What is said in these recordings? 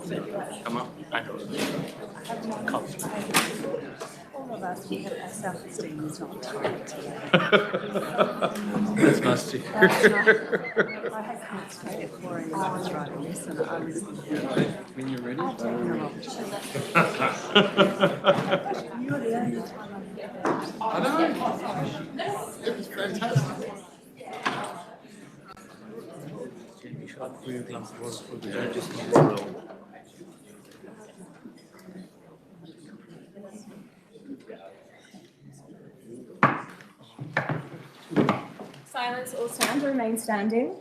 Come on. All of us, we have our self-esteem is not targeted. That's nice to hear. I had concentrated for him when I was writing this, and I was When you're ready. I've taken a lot. You're the only time I know. It was fantastic. Jamie, should I pour you a glass of water for the judges as well? Silence, all stand, remain standing.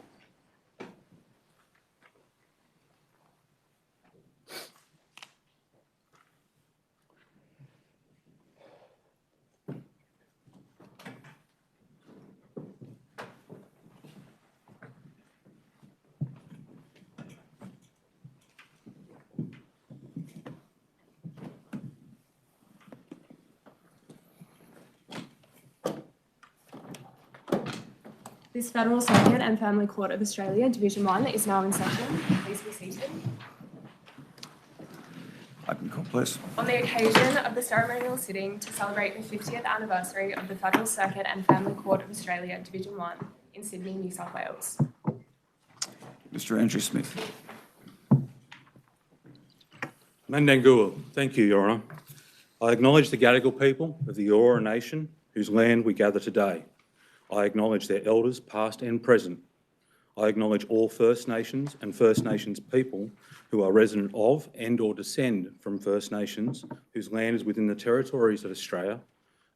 This Federal Circuit and Family Court of Australia, Division 1, is now in session. Please be seated. Open court, please. On the occasion of the ceremonial sitting to celebrate the 50th anniversary of the Federal Circuit and Family Court of Australia, Division 1, in Sydney, New South Wales. Mr. Andrew Smith. Mandangua, thank you, Your Honour. I acknowledge the Gadigal people of the Eora Nation whose land we gather today. I acknowledge their elders, past and present. I acknowledge all First Nations and First Nations people who are resident of and or descend from First Nations whose land is within the territories of Australia,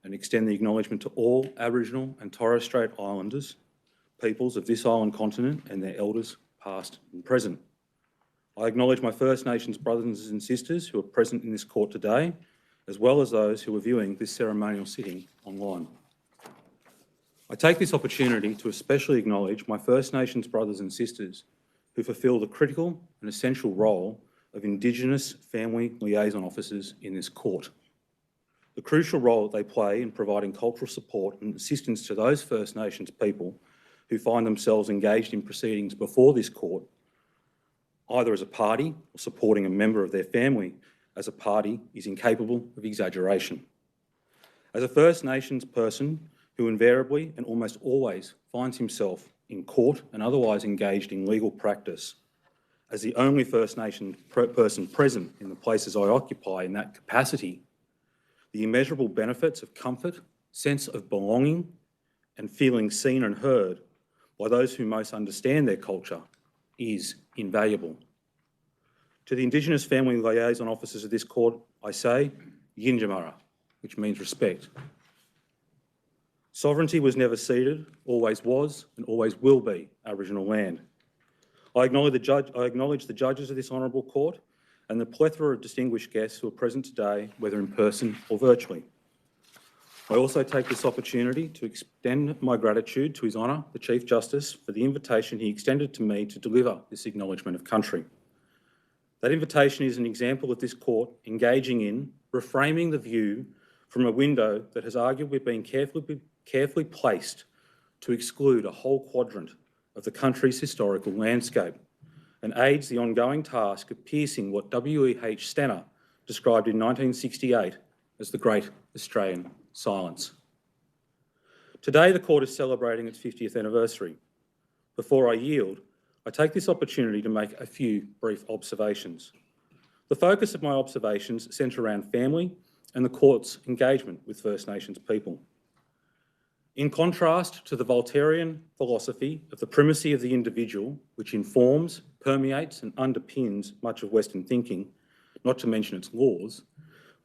and extend the acknowledgement to all Aboriginal and Torres Strait Islanders, peoples of this island continent and their elders, past and present. I acknowledge my First Nations brothers and sisters who are present in this court today, as well as those who are viewing this ceremonial sitting online. I take this opportunity to especially acknowledge my First Nations brothers and sisters who fulfil the critical and essential role of Indigenous family liaison officers in this court. The crucial role that they play in providing cultural support and assistance to those First Nations people who find themselves engaged in proceedings before this court, either as a party or supporting a member of their family as a party, is incapable of exaggeration. As a First Nations person who invariably and almost always finds himself in court and otherwise engaged in legal practice, as the only First Nation person present in the places I occupy in that capacity, the immeasurable benefits of comfort, sense of belonging, and feeling seen and heard by those who most understand their culture is invaluable. To the Indigenous family liaison officers of this court, I say, Yinjamara, which means respect. Sovereignty was never ceded, always was, and always will be Aboriginal land. I acknowledge the judges of this honourable court and the plethora of distinguished guests who are present today, whether in person or virtually. I also take this opportunity to extend my gratitude to His Honour, the Chief Justice, for the invitation he extended to me to deliver this acknowledgement of country. That invitation is an example of this court engaging in reframing the view from a window that has arguably been carefully placed to exclude a whole quadrant of the country's historical landscape, and aids the ongoing task of piercing what W.E.H. Stenner described in 1968 as the Great Australian Silence. Today, the court is celebrating its 50th anniversary. Before I yield, I take this opportunity to make a few brief observations. The focus of my observations centre around family and the court's engagement with First Nations people. In contrast to the Voltairean philosophy of the primacy of the individual, which informs, permeates and underpins much of Western thinking, not to mention its laws,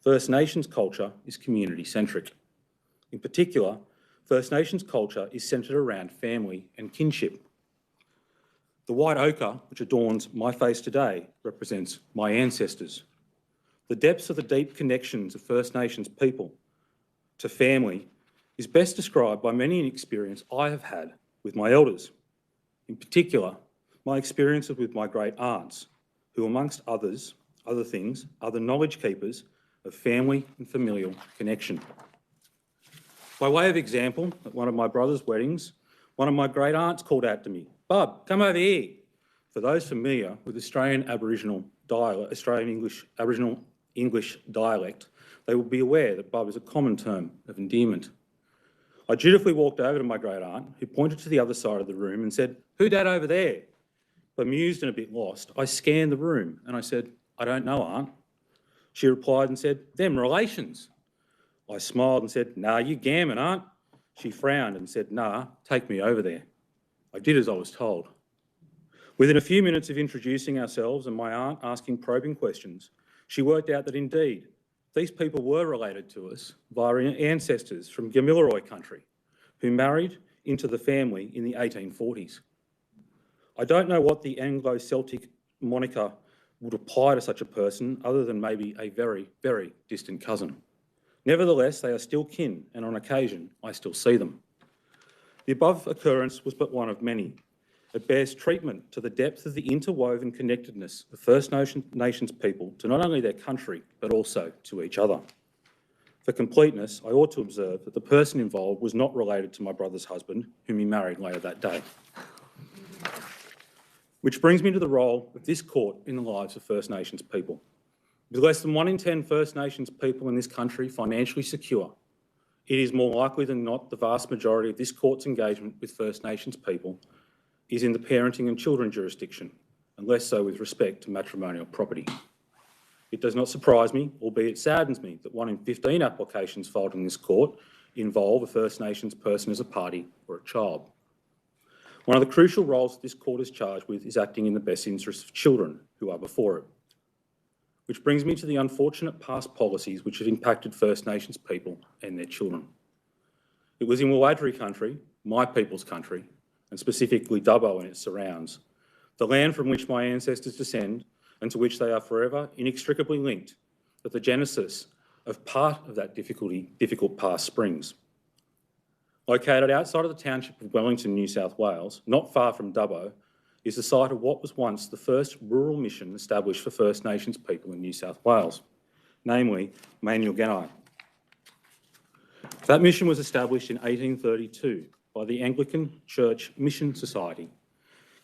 First Nations culture is community-centric. In particular, First Nations culture is centred around family and kinship. The white ochre, which adorns my face today, represents my ancestors. The depths of the deep connections of First Nations people to family is best described by many an experience I have had with my elders. In particular, my experiences with my great aunts, who amongst other things, are the knowledge keepers of family and familial connection. By way of example, at one of my brother's weddings, one of my great aunts called out to me, "Bub, come over here." For those familiar with Australian Aboriginal Australian English, Aboriginal English dialect, they will be aware that bub is a common term of endearment. I dutifully walked over to my great aunt, who pointed to the other side of the room and said, "Who dat over there?" Bemused and a bit lost, I scanned the room and I said, "I don't know, Aunt." She replied and said, "Them relations." I smiled and said, "Nah, you gammon, Aunt." She frowned and said, "Nah, take me over there." I did as I was told. Within a few minutes of introducing ourselves and my aunt asking probing questions, she worked out that indeed, these people were related to us via ancestors from Gamilaroi country, who married into the family in the 1840s. I don't know what the Anglo-Celtic moniker would apply to such a person other than maybe a very, very distant cousin. Nevertheless, they are still kin, and on occasion, I still see them. The above occurrence was but one of many. It bears treatment to the depth of the interwoven connectedness of First Nations people to not only their country, but also to each other. For completeness, I ought to observe that the person involved was not related to my brother's husband, whom he married later that day. Which brings me to the role of this court in the lives of First Nations people. With less than 1 in 10 First Nations people in this country financially secure, it is more likely than not the vast majority of this court's engagement with First Nations people is in the parenting and children jurisdiction, and less so with respect to matrimonial property. It does not surprise me, albeit saddens me, that 1 in 15 applications filed in this court involve a First Nations person as a party or a child. One of the crucial roles that this court is charged with is acting in the best interests of children who are before it. Which brings me to the unfortunate past policies which have impacted First Nations people and their children. It was in Wiradjuri country, my people's country, and specifically Dubbo and its surrounds, the land from which my ancestors descend and to which they are forever inextricably linked, that the genesis of part of that difficult past springs. Located outside of the township of Wellington, New South Wales, not far from Dubbo, is the site of what was once the first rural mission established for First Nations people in New South Wales, namely Manuelganai. That mission was established in 1832 by the Anglican Church Mission Society,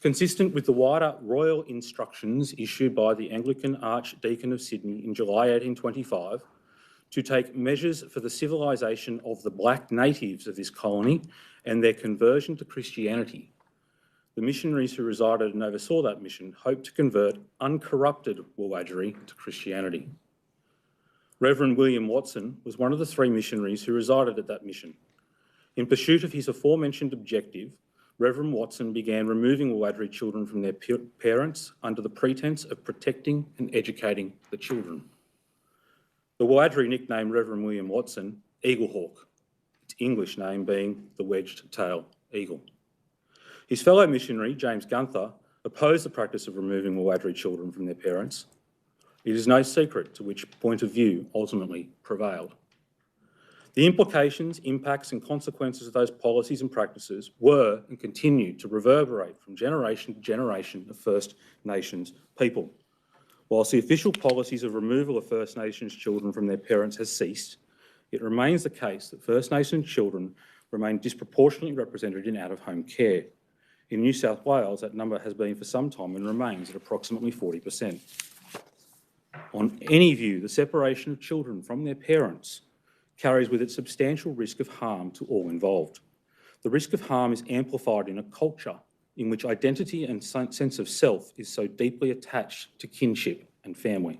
consistent with the wider royal instructions issued by the Anglican Archdeacon of Sydney in July 1825 to take measures for the civilisation of the black natives of this colony and their conversion to Christianity. The missionaries who resided and oversaw that mission hoped to convert uncorrupted Wiradjuri to Christianity. Reverend William Watson was one of the 3 missionaries who resided at that mission. In pursuit of his aforementioned objective, Reverend Watson began removing Wiradjuri children from their parents under the pretence of protecting and educating the children. The Wiradjuri nicknamed Reverend William Watson Eaglehawk, its English name being the wedged-tail eagle. His fellow missionary, James Gunther, opposed the practice of removing Wiradjuri children from their parents. It is no secret to which point of view ultimately prevailed. The implications, impacts and consequences of those policies and practices were and continue to reverberate from generation to generation of First Nations people. Whilst the official policies of removal of First Nations children from their parents has ceased, it remains the case that First Nations children remain disproportionately represented in out-of-home care. In New South Wales, that number has been for some time and remains at approximately 40%. On any view, the separation of children from their parents carries with it substantial risk of harm to all involved. The risk of harm is amplified in a culture in which identity and sense of self is so deeply attached to kinship and family.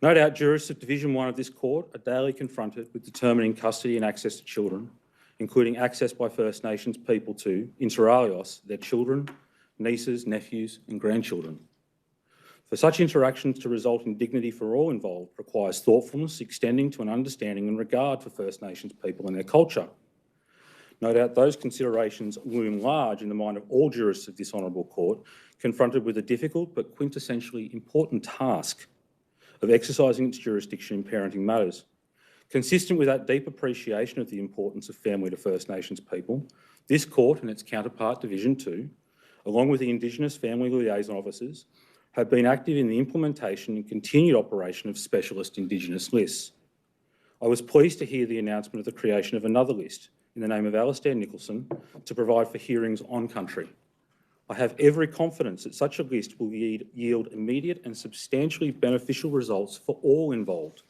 No doubt jurists of Division 1 of this court are daily confronted with determining custody and access to children, including access by First Nations people to, inter alios, their children, nieces, nephews and grandchildren. For such interactions to result in dignity for all involved requires thoughtfulness extending to an understanding and regard for First Nations people and their culture. No doubt those considerations loom large in the mind of all jurists of this honourable court, confronted with a difficult but quintessentially important task of exercising its jurisdiction in parenting matters. Consistent with that deep appreciation of the importance of family to First Nations people, this court and its counterpart Division 2, along with the Indigenous Family Liaison Officers, have been active in the implementation and continued operation of specialist Indigenous lists. I was pleased to hear the announcement of the creation of another list in the name of Alastair Nicholson to provide for hearings on country. I have every confidence that such a list will yield immediate and substantially beneficial results for all involved.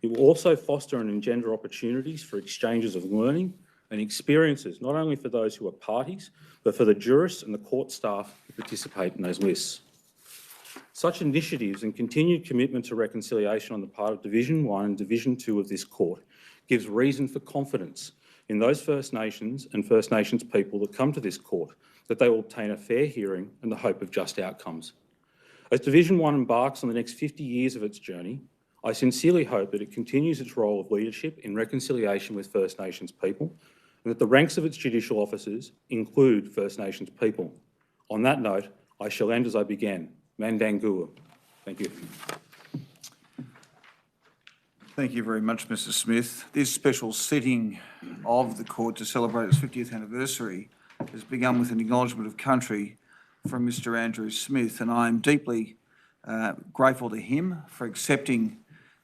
It will also foster and engender opportunities for exchanges of learning and experiences, not only for those who are parties, but for the jurists and the court staff who participate in those lists. Such initiatives and continued commitment to reconciliation on the part of Division 1 and Division 2 of this court gives reason for confidence in those First Nations and First Nations people that come to this court, that they will obtain a fair hearing and the hope of just outcomes. As Division 1 embarks on the next 50 years of its journey, I sincerely hope that it continues its role of leadership in reconciliation with First Nations people and that the ranks of its judicial officers include First Nations people. On that note, I shall end as I began. Mandangua. Thank you. Thank you very much, Mr Smith. This special sitting of the court to celebrate its 50th anniversary has begun with an acknowledgement of country from Mr Andrew Smith, and I am deeply grateful to him for accepting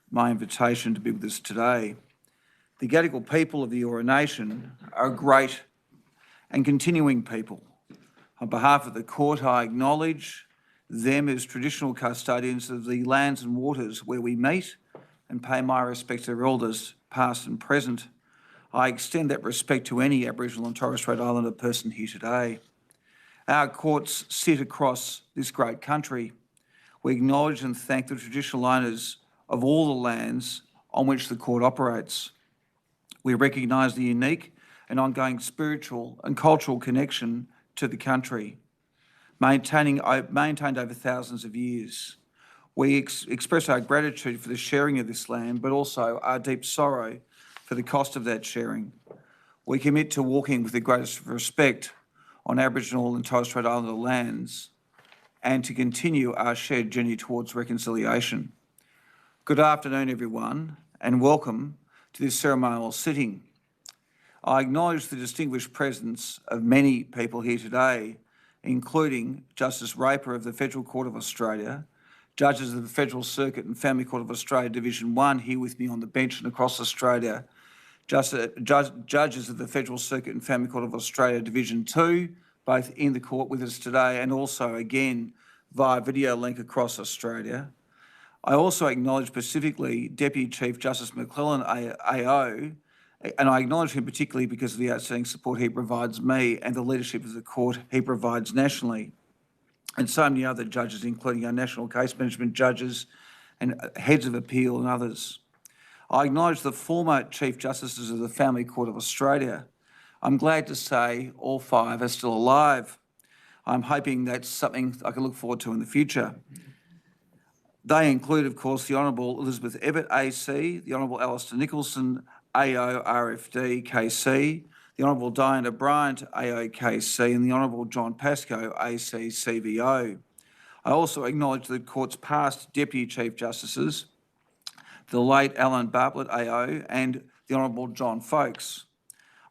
my invitation to be with us today. The Gadigal people of the Eora Nation are a great and continuing people. On behalf of the court, I acknowledge them as traditional custodians of the lands and waters where we meet and pay my respect to their elders, past and present. I extend that respect to any Aboriginal and Torres Strait Islander person here today. Our courts sit across this great country. We acknowledge and thank the traditional owners of all the lands on which the court operates. We recognise the unique and ongoing spiritual and cultural connection to the country, maintained over thousands of years. We express our gratitude for the sharing of this land, but also our deep sorrow for the cost of that sharing. We commit to walking with the greatest respect on Aboriginal and Torres Strait Islander lands and to continue our shared journey towards reconciliation. Good afternoon, everyone, and welcome to this ceremonial sitting. I acknowledge the distinguished presence of many people here today, including Justice Raper of the Federal Court of Australia, judges of the Federal Circuit and Family Court of Australia Division 1 here with me on the bench and across Australia, judges of the Federal Circuit and Family Court of Australia Division 2, both in the court with us today and also again via video link across Australia. I also acknowledge specifically Deputy Chief Justice McClellan AO, and I acknowledge him particularly because of the outstanding support he provides me and the leadership of the court he provides nationally, and so many other judges, including our national case management judges and heads of appeal and others. I acknowledge the former Chief Justices of the Family Court of Australia. I'm glad to say all 5 are still alive. I'm hoping that's something I can look forward to in the future. They include, of course, the Honourable Elizabeth Evatt, AC, the Honourable Alistair Nicholson, AO, RFD, KC, the Honourable Diana Bryant, AO, KC, and the Honourable John Pascoe, AC, CVO. I also acknowledge the court's past Deputy Chief Justices, the late Alan Bartlett, AO, and the Honourable John Folkes.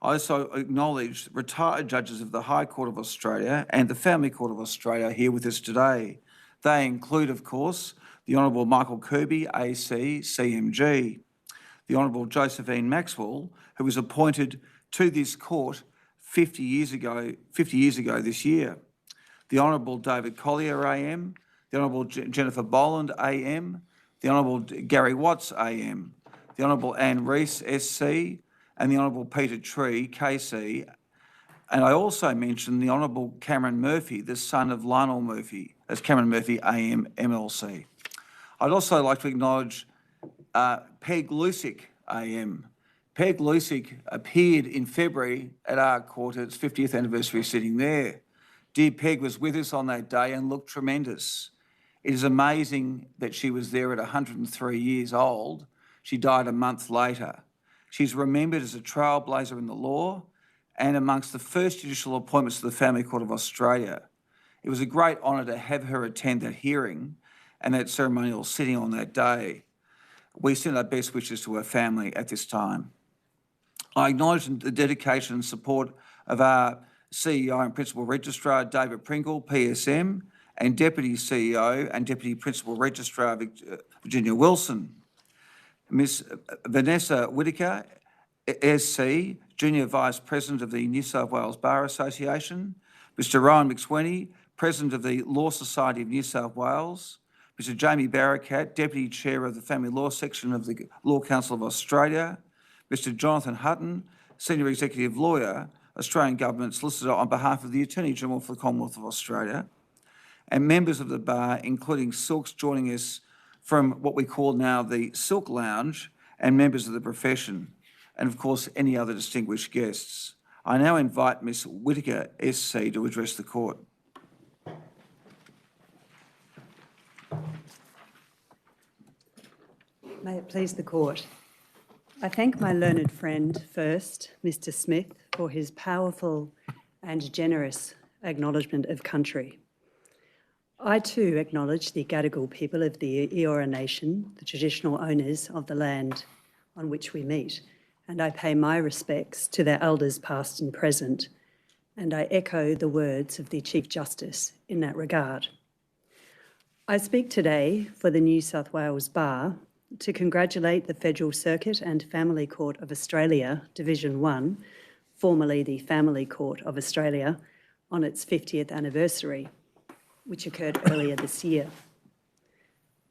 I also acknowledge retired judges of the High Court of Australia and the Family Court of Australia here with us today. They include, of course, the Honourable Michael Kirby, AC, CMG, the Honourable Josephine Maxwell, who was appointed to this court 50 years ago this year, the Honourable David Collier, AM, the Honourable Jennifer Boland, AM, the Honourable Gary Watts, AM, the Honourable Anne Rees, SC, and the Honourable Peter Tree, KC. And I also mentioned the Honourable Cameron Murphy, the son of Lionel Murphy, as Cameron Murphy, AM, MLC. I'd also like to acknowledge Peg Lusick, AM. Peg Lusick appeared in February at our court at its 50th anniversary sitting there. Dear Peg was with us on that day and looked tremendous. It is amazing that she was there at 103 years old. She died a month later. She's remembered as a trailblazer in the law and amongst the first judicial appointments to the Family Court of Australia. It was a great honour to have her attend that hearing and that ceremonial sitting on that day. We send our best wishes to her family at this time. I acknowledge the dedication and support of our CEO and Principal Registrar, David Pringle, PSM, and Deputy CEO and Deputy Principal Registrar, Virginia Wilson. Ms Vanessa Whitaker, SC, Junior Vice President of the New South Wales Bar Association, Mr Rowan McSweeney, President of the Law Society of New South Wales, Mr Jamie Barakat, Deputy Chair of the Family Law Section of the Law Council of Australia, Mr Jonathan Hutton, Senior Executive Lawyer, Australian Government Solicitor on behalf of the Attorney General for the Commonwealth of Australia, and members of the bar, including Silks joining us from what we call now the Silk Lounge, and members of the profession, and of course any other distinguished guests. I now invite Ms Whittaker SC to address the court. May it please the court. I thank my learned friend first, Mr Smith, for his powerful and generous acknowledgement of country. I too acknowledge the Gadigal people of the Eora Nation, the traditional owners of the land on which we meet, and I pay my respects to their elders past and present, and I echo the words of the Chief Justice in that regard. I speak today for the New South Wales Bar to congratulate the Federal Circuit and Family Court of Australia, Division 1, formerly the Family Court of Australia, on its 50th anniversary, which occurred earlier this year.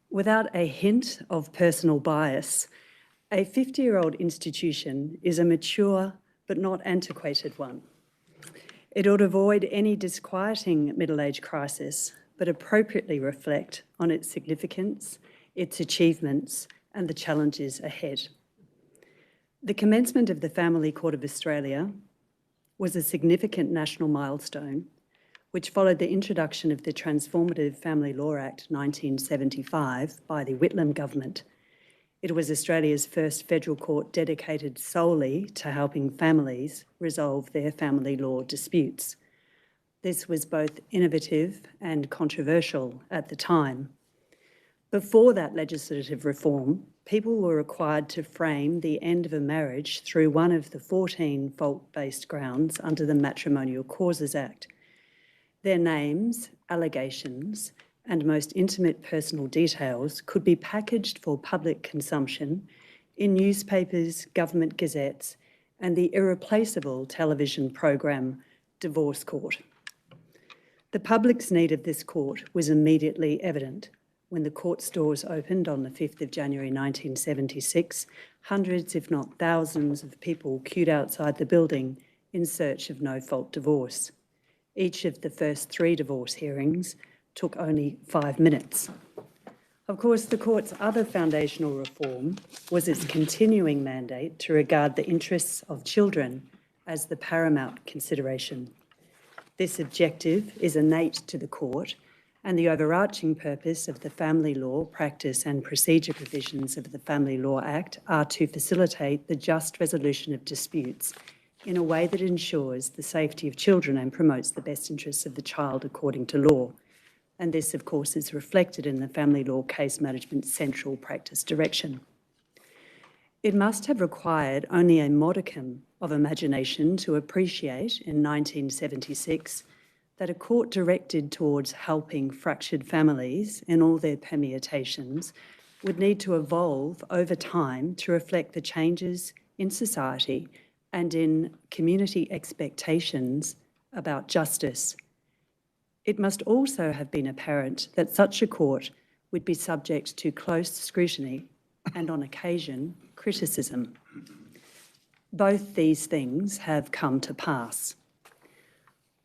Without a hint of personal bias, a 50-year-old institution is a mature but not antiquated one. It ought to avoid any disquieting middle-age crisis, but appropriately reflect on its significance, its achievements, and the challenges ahead. The commencement of the Family Court of Australia was a significant national milestone, which followed the introduction of the Transformative Family Law Act 1975 by the Whitlam government. It was Australia's first federal court dedicated solely to helping families resolve their family law disputes. This was both innovative and controversial at the time. Before that legislative reform, people were required to frame the end of a marriage through one of the 14 fault-based grounds under the Matrimonial Causes Act. Their names, allegations, and most intimate personal details could be packaged for public consumption in newspapers, government gazettes, and the irreplaceable television program Divorce Court. The public's need of this court was immediately evident. When the court's doors opened on the 5th of January 1976, hundreds, if not thousands, of people queued outside the building in search of no-fault divorce. Each of the first 3 divorce hearings took only 5 minutes. Of course, the court's other foundational reform was its continuing mandate to regard the interests of children as the paramount consideration. This objective is innate to the court, and the overarching purpose of the family law, practice and procedure provisions of the Family Law Act are to facilitate the just resolution of disputes in a way that ensures the safety of children and promotes the best interests of the child according to law. And this, of course, is reflected in the Family Law Case Management Central Practice Direction. It must have required only a modicum of imagination to appreciate in 1976 that a court directed towards helping fractured families in all their permutations would need to evolve over time to reflect the changes in society and in community expectations about justice. It must also have been apparent that such a court would be subject to close scrutiny and, on occasion, criticism. Both these things have come to pass.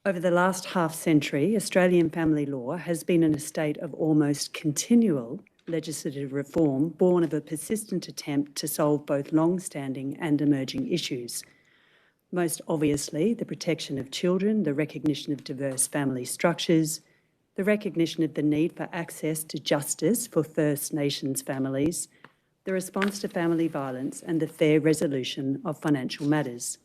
Over the last half-century, Australian family law has been in a state of almost continual legislative reform, born of a persistent attempt to solve both long-standing and emerging issues. Most obviously, the protection of children, the recognition of diverse family structures, the recognition of the need for access to justice for First Nations families, the response to family violence, and the fair resolution of financial matters.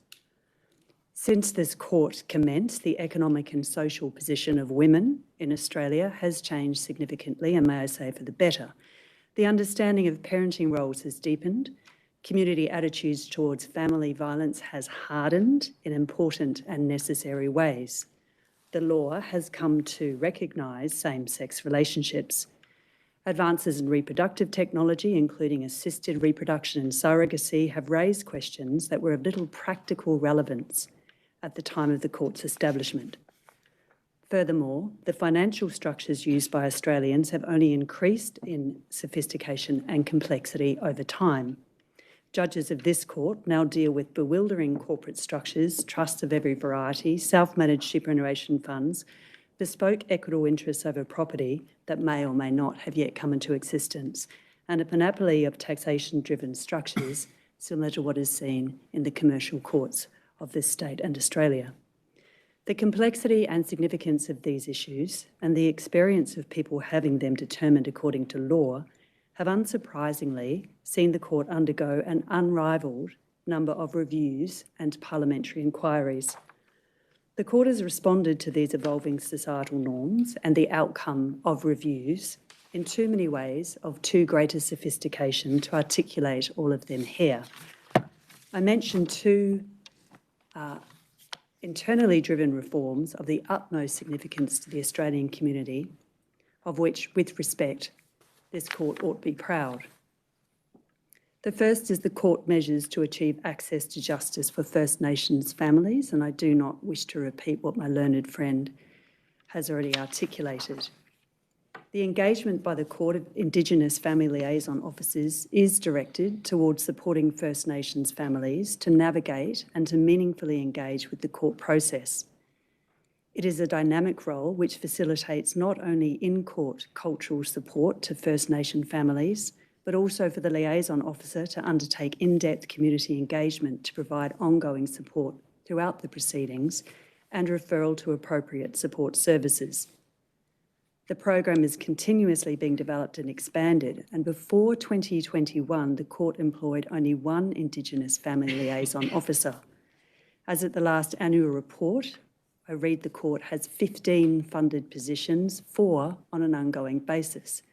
Since this court commenced, the economic and social position of women in Australia has changed significantly, and may I say for the better. The understanding of parenting roles has deepened. Community attitudes towards family violence has hardened in important and necessary ways. The law has come to recognise same-sex relationships. Advances in reproductive technology, including assisted reproduction and surrogacy, have raised questions that were of little practical relevance at the time of the court's establishment. Furthermore, the financial structures used by Australians have only increased in sophistication and complexity over time. Judges of this court now deal with bewildering corporate structures, trusts of every variety, self-managed superannuation funds, bespoke equitable interests over property that may or may not have yet come into existence, and a panoply of taxation-driven structures similar to what is seen in the commercial courts of this state and Australia. The complexity and significance of these issues and the experience of people having them determined according to law have unsurprisingly seen the court undergo an unrivalled number of reviews and parliamentary inquiries. The court has responded to these evolving societal norms and the outcome of reviews in too many ways of too great a sophistication to articulate all of them here. I mentioned two internally driven reforms of the utmost significance to the Australian community, of which, with respect, this court ought to be proud. The first is the court measures to achieve access to justice for First Nations families, and I do not wish to repeat what my learned friend has already articulated. The engagement by the Court of Indigenous Family Liaison Officers is directed towards supporting First Nations families to navigate and to meaningfully engage with the court process. It is a dynamic role which facilitates not only in-court cultural support to First Nation families, but also for the liaison officer to undertake in-depth community engagement to provide ongoing support throughout the proceedings and referral to appropriate support services. The program is continuously being developed and expanded, and before 2021, the court employed only one Indigenous family liaison officer. As at the last annual report, I read the court has 15 funded positions, 4 on an ongoing basis.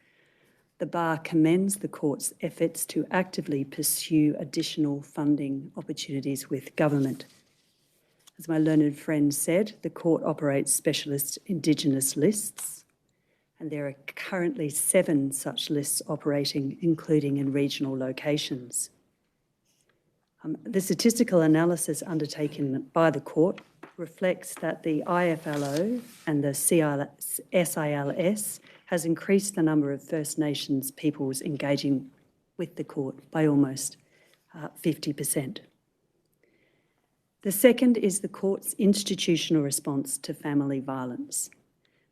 The Bar commends the court's efforts to actively pursue additional funding opportunities with government. As my learned friend said, the court operates specialist Indigenous lists, and there are currently 7 such lists operating, including in regional locations. The statistical analysis undertaken by the court reflects that the IFLO and the SILS has increased the number of First Nations peoples engaging with the court by almost 50%. The second is the court's institutional response to family violence.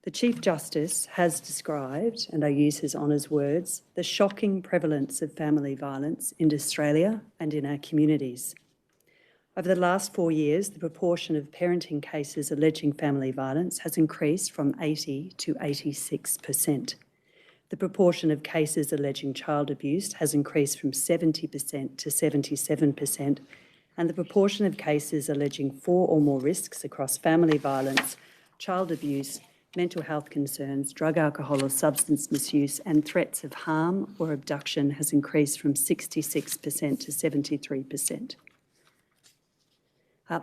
The Chief Justice has described, and I use his honours words, the shocking prevalence of family violence in Australia and in our communities. Over the last 4 years, the proportion of parenting cases alleging family violence has increased from 80 to 86%. The proportion of cases alleging child abuse has increased from 70% to 77%, and the proportion of cases alleging 4 or more risks across family violence, child abuse, mental health concerns, drug, alcohol or substance misuse and threats of harm or abduction has increased from 66% to 73%.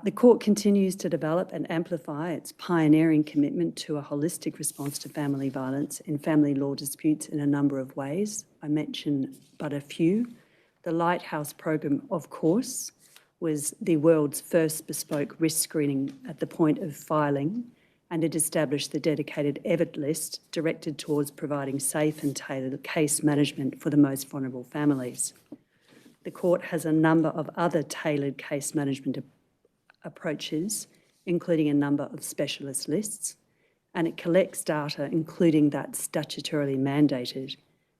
The court continues to develop and amplify its pioneering commitment to a holistic response to family violence in family law disputes in a number of ways. I mention but a few. The Lighthouse program, of course, was the world's first bespoke risk screening at the point of filing, and it established the dedicated EVIT list directed towards providing safe and tailored case management for the most vulnerable families. The court has a number of other tailored case management approaches, including a number of specialist lists, and it collects data, including that statutorily mandated,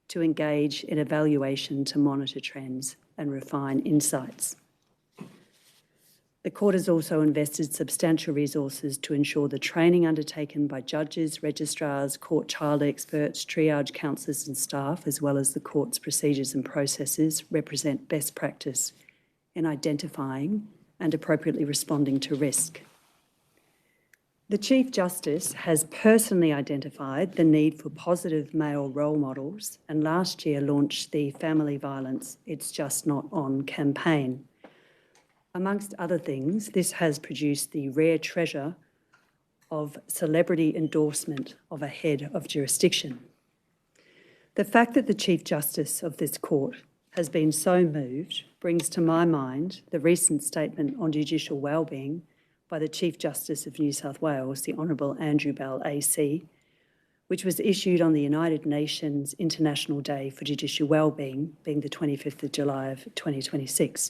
to engage in evaluation to monitor trends and refine insights. The court has also invested substantial resources to ensure the training undertaken by judges, registrars, court child experts, triage counsellors and staff, as well as the court's procedures and processes, represent best practice in identifying and appropriately responding to risk. The Chief Justice has personally identified the need for positive male role models and last year launched the Family Violence It's Just Not On campaign. Amongst other things, this has produced the rare treasure of celebrity endorsement of a head of jurisdiction. The fact that the Chief Justice of this court has been so moved brings to my mind the recent statement on judicial wellbeing by the Chief Justice of New South Wales, the Honourable Andrew Bell AC, which was issued on the United Nations International Day for Judicial Wellbeing, being the 25th of July of 2026.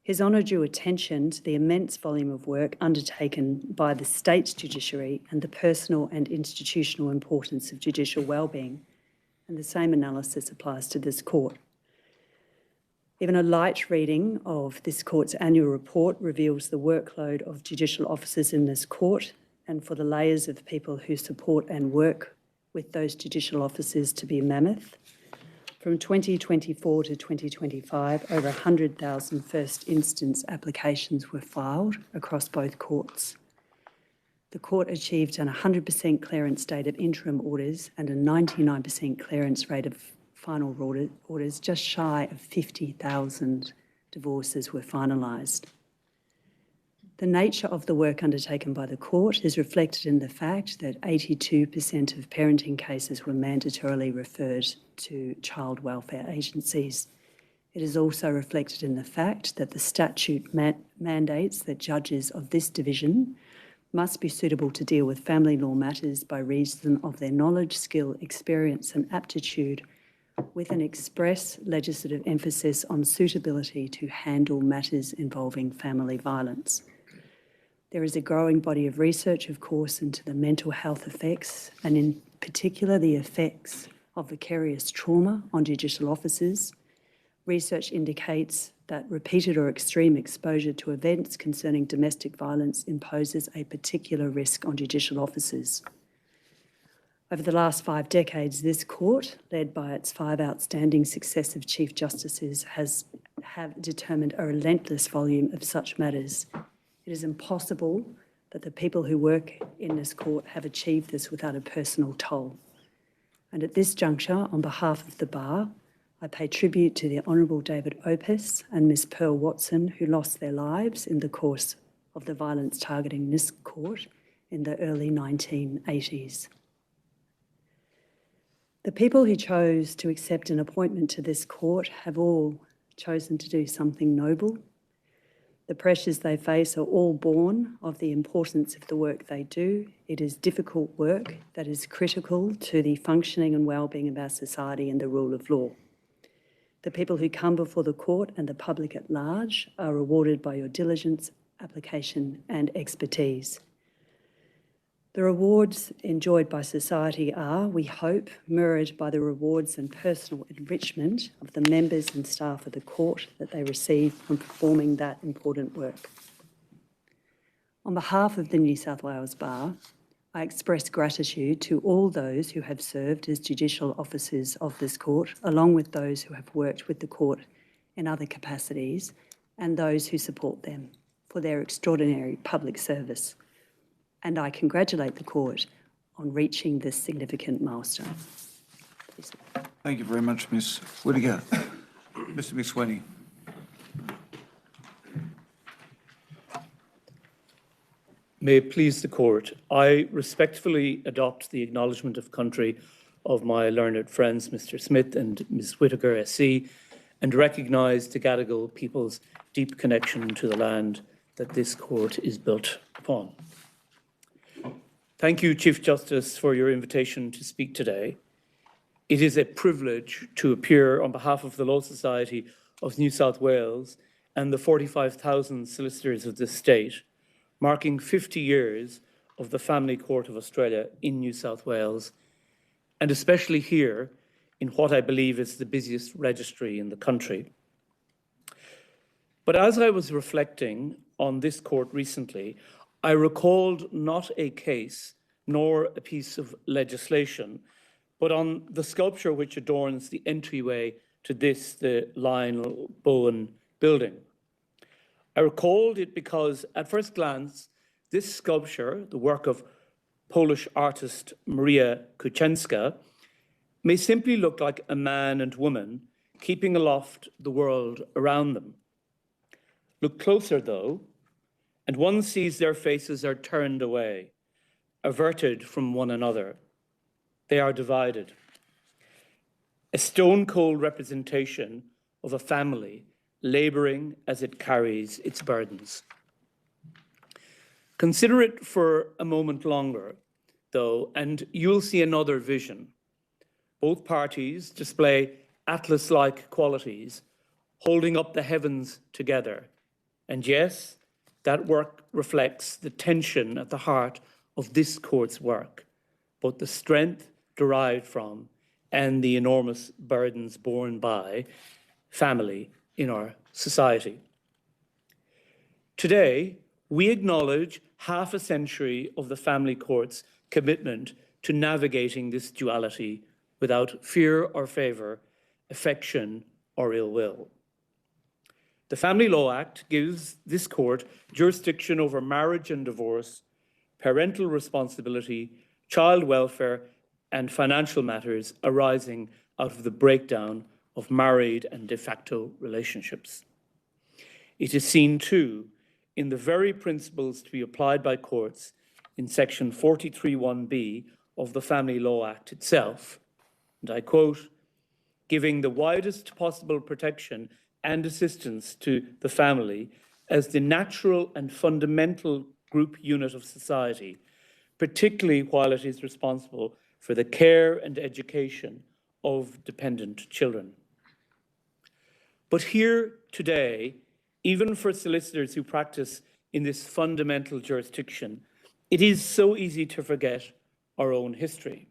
His Honour drew attention to the immense volume of work undertaken by the state's judiciary and the personal and institutional importance of judicial wellbeing, and the same analysis applies to this court. Even a light reading of this court's annual report reveals the workload of judicial officers in this court, and for the layers of people who support and work with those judicial officers to be mammoth. From 2024 to 2025, over 100,000 first instance applications were filed across both courts. The court achieved an 100% clearance rate of interim orders and a 99% clearance rate of final orders. Just shy of 50,000 divorces were finalised. The nature of the work undertaken by the court is reflected in the fact that 82% of parenting cases were mandatorily referred to child welfare agencies. It is also reflected in the fact that the statute mandates that judges of this division must be suitable to deal with family law matters by reason of their knowledge, skill, experience and aptitude, with an express legislative emphasis on suitability to handle matters involving family violence. There is a growing body of research, of course, into the mental health effects, and in particular the effects of vicarious trauma on judicial officers. Research indicates that repeated or extreme exposure to events concerning domestic violence imposes a particular risk on judicial officers. Over the last 5 decades, this court, led by its 5 outstanding successive Chief Justices, have determined a relentless volume of such matters. It is impossible that the people who work in this court have achieved this without a personal toll. And at this juncture, on behalf of the Bar, I pay tribute to the Honourable David Opis and Miss Pearl Watson, who lost their lives in the course of the violence targeting this court in the early 1980s. The people who chose to accept an appointment to this court have all chosen to do something noble. The pressures they face are all born of the importance of the work they do. It is difficult work that is critical to the functioning and well-being of our society and the rule of law. The people who come before the court and the public at large are rewarded by your diligence, application and expertise. The rewards enjoyed by society are, we hope, mirrored by the rewards and personal enrichment of the members and staff of the court that they receive from performing that important work. On behalf of the New South Wales Bar, I express gratitude to all those who have served as judicial officers of this court, along with those who have worked with the court in other capacities and those who support them for their extraordinary public service. And I congratulate the court on reaching this significant milestone. Please. Thank you very much, Ms Whittaker. Mr McSweeney. May it please the court, I respectfully adopt the acknowledgement of country of my learned friends, Mr Smith and Ms Whittaker SC, and recognise the Gadigal people's deep connection to the land that this court is built upon. Thank you, Chief Justice, for your invitation to speak today. It is a privilege to appear on behalf of the Law Society of New South Wales and the 45,000 solicitors of this state, marking 50 years of the Family Court of Australia in New South Wales, and especially here in what I believe is the busiest registry in the country. But as I was reflecting on this court recently, I recalled not a case nor a piece of legislation, but on the sculpture which adorns the entryway to this, the Lionel Bowen building. I recalled it because, at first glance, this sculpture, the work of Polish artist Maria Kuchenska, may simply look like a man and woman keeping aloft the world around them. Look closer, though, and one sees their faces are turned away, averted from one another. They are divided. A stone-cold representation of a family labouring as it carries its burdens. Consider it for a moment longer, though, and you'll see another vision. Both parties display Atlas-like qualities, holding up the heavens together. And yes, that work reflects the tension at the heart of this court's work, both the strength derived from and the enormous burdens borne by family in our society. Today, we acknowledge half a century of the family court's commitment to navigating this duality without fear or favour, affection or ill will. The Family Law Act gives this court jurisdiction over marriage and divorce, parental responsibility, child welfare, and financial matters arising out of the breakdown of married and de facto relationships. It is seen, too, in the very principles to be applied by courts in section 43(1)(b) of the Family Law Act itself, and I quote, giving the widest possible protection and assistance to the family as the natural and fundamental group unit of society, particularly while it is responsible for the care and education of dependent children. But here today, even for solicitors who practice in this fundamental jurisdiction, it is so easy to forget our own history.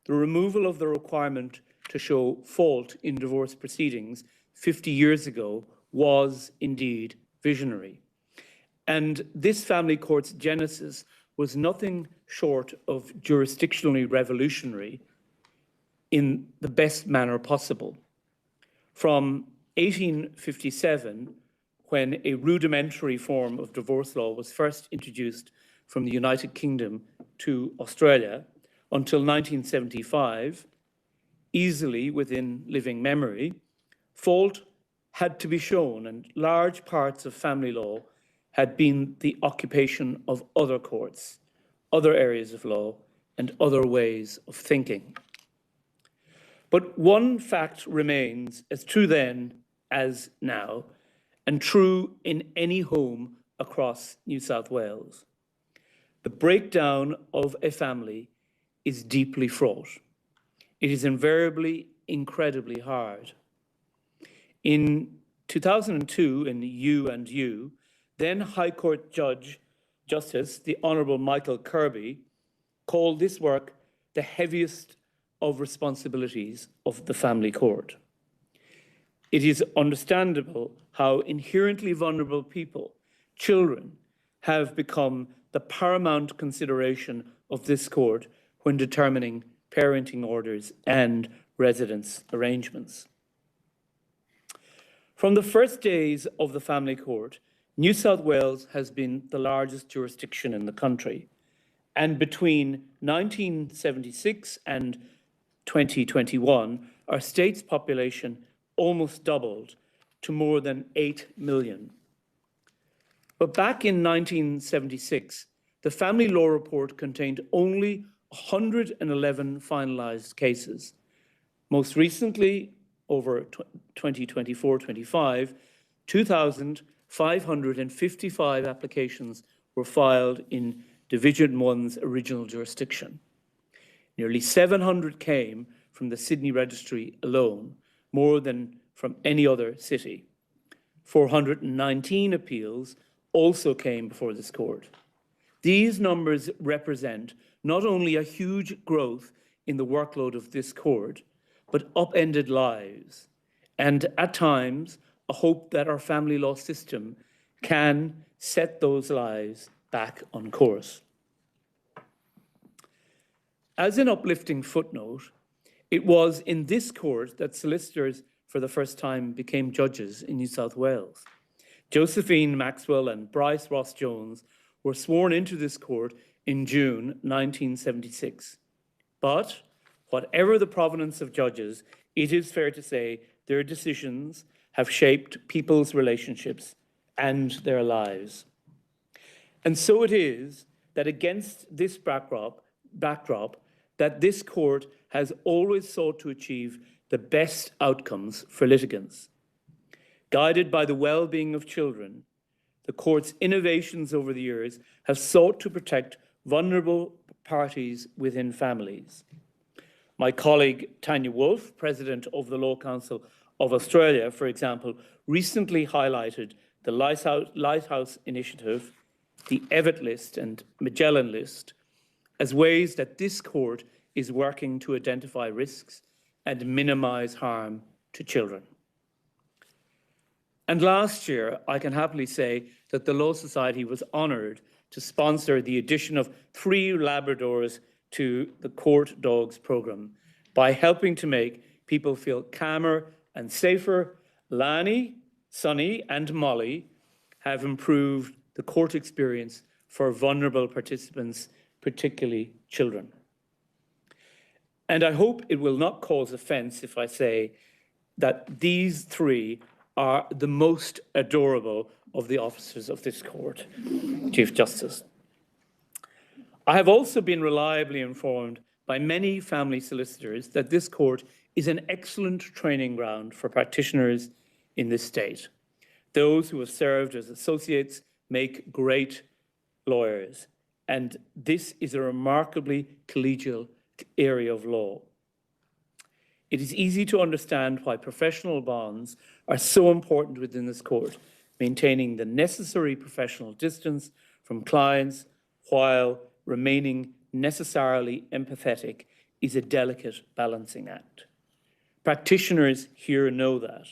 The removal of the requirement to show fault in divorce proceedings 50 years ago was indeed visionary. And this family court's genesis was nothing short of jurisdictionally revolutionary in the best manner possible. From 1857, when a rudimentary form of divorce law was first introduced from the United Kingdom to Australia, until 1975, easily within living memory, fault had to be shown, and large parts of family law had been the occupation of other courts, other areas of law, and other ways of thinking. But one fact remains as true then as now, and true in any home across New South Wales. The breakdown of a family is deeply fraught. It is invariably incredibly hard. In 2002, in U&U, then High Court Justice, the Honourable Michael Kirby, called this work the heaviest of responsibilities of the family court. It is understandable how inherently vulnerable people, children, have become the paramount consideration of this court when determining parenting orders and residence arrangements. From the first days of the family court, New South Wales has been the largest jurisdiction in the country, and between 1976 and 2021, our state's population almost doubled to more than 8 million. But back in 1976, the Family Law Report contained only 111 finalised cases. Most recently, over 2024-25, 2,555 applications were filed in Division 1's original jurisdiction. Nearly 700 came from the Sydney Registry alone, more than from any other city. 419 appeals also came before this court. These numbers represent not only a huge growth in the workload of this court, but upended lives, and at times, a hope that our family law system can set those lives back on course. As an uplifting footnote, it was in this court that solicitors for the first time became judges in New South Wales. Josephine Maxwell and Bryce Ross Jones were sworn into this court in June 1976. But whatever the provenance of judges, it is fair to say their decisions have shaped people's relationships and their lives. And so it is that against this backdrop, that this court has always sought to achieve the best outcomes for litigants. Guided by the well-being of children, the court's innovations over the years have sought to protect vulnerable parties within families. My colleague Tanya Wolff, President of the Law Council of Australia, for example, recently highlighted the Lighthouse Initiative, the Evatt List and Magellan List as ways that this court is working to identify risks and minimise harm to children. And last year, I can happily say that the Law Society was honoured to sponsor the addition of 3 Labradors to the Court Dogs programme by helping to make people feel calmer and safer. Lani, Sonny and Molly have improved the court experience for vulnerable participants, particularly children. And I hope it will not cause offence if I say that these 3 are the most adorable of the officers of this court, Chief Justice. I have also been reliably informed by many family solicitors that this court is an excellent training ground for practitioners in this state. Those who have served as associates make great lawyers, and this is a remarkably collegial area of law. It is easy to understand why professional bonds are so important within this court, maintaining the necessary professional distance from clients while remaining necessarily empathetic is a delicate balancing act. Practitioners here know that,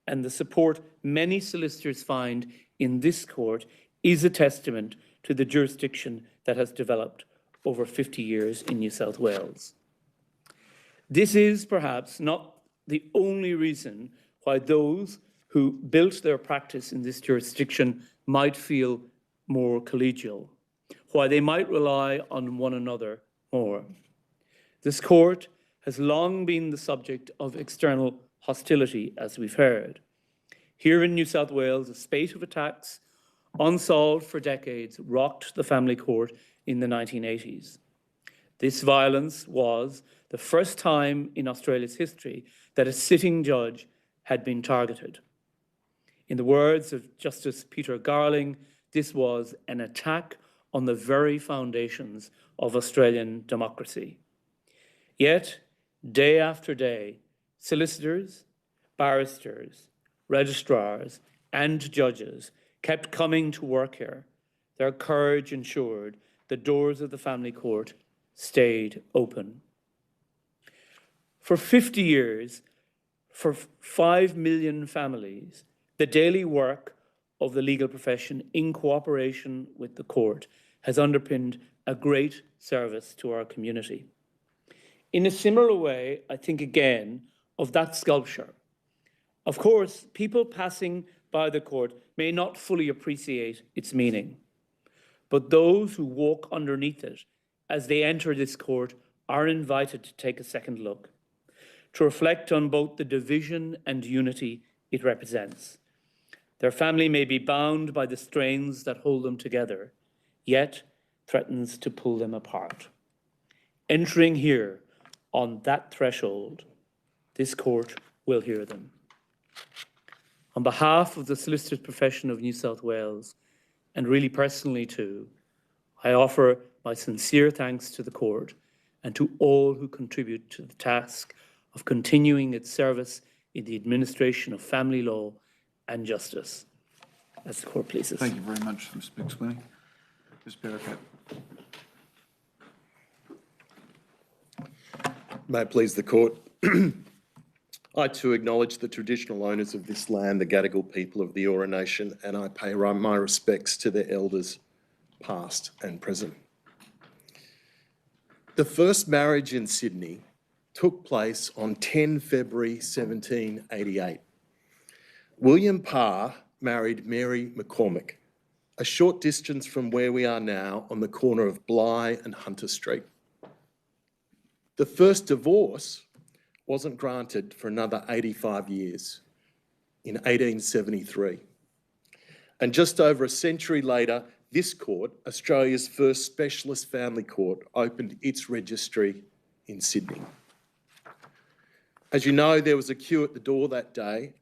and the support many solicitors find in this court is a testament to the jurisdiction that has developed over 50 years in New South Wales. This is perhaps not the only reason why those who built their practice in this jurisdiction might feel more collegial, why they might rely on one another more. This court has long been the subject of external hostility, as we've heard. Here in New South Wales, a spate of attacks, unsolved for decades, rocked the family court in the 1980s. This violence was the first time in Australia's history that a sitting judge had been targeted. In the words of Justice Peter Garling, this was an attack on the very foundations of Australian democracy. Yet, day after day, solicitors, barristers, registrars, and judges kept coming to work here. Their courage ensured the doors of the family court stayed open. For 50 years, for 5 million families, the daily work of the legal profession in cooperation with the court has underpinned a great service to our community. In a similar way, I think again of that sculpture. Of course, people passing by the court may not fully appreciate its meaning, but those who walk underneath it as they enter this court are invited to take a second look, to reflect on both the division and unity it represents. Their family may be bound by the strains that hold them together, yet threatens to pull them apart. Entering here on that threshold, this court will hear them. On behalf of the solicitor's profession of New South Wales, and really personally too, I offer my sincere thanks to the court and to all who contribute to the task of continuing its service in the administration of family law and justice. As the court pleases. Thank you very much, Mr. McSweeney. Ms. Berricat. May it please the court. I too acknowledge the traditional owners of this land, the Gadigal people of the Eora Nation, and I pay my respects to their elders, past and present. The first marriage in Sydney took place on 10 February 1788. William Parr married Mary McCormick, a short distance from where we are now on the corner of Bligh and Hunter Street. The first divorce wasn't granted for another 85 years, in 1873. And just over a century later, this court, Australia's first specialist family court, opened its registry in Sydney. As you know, there was a queue at the door that day,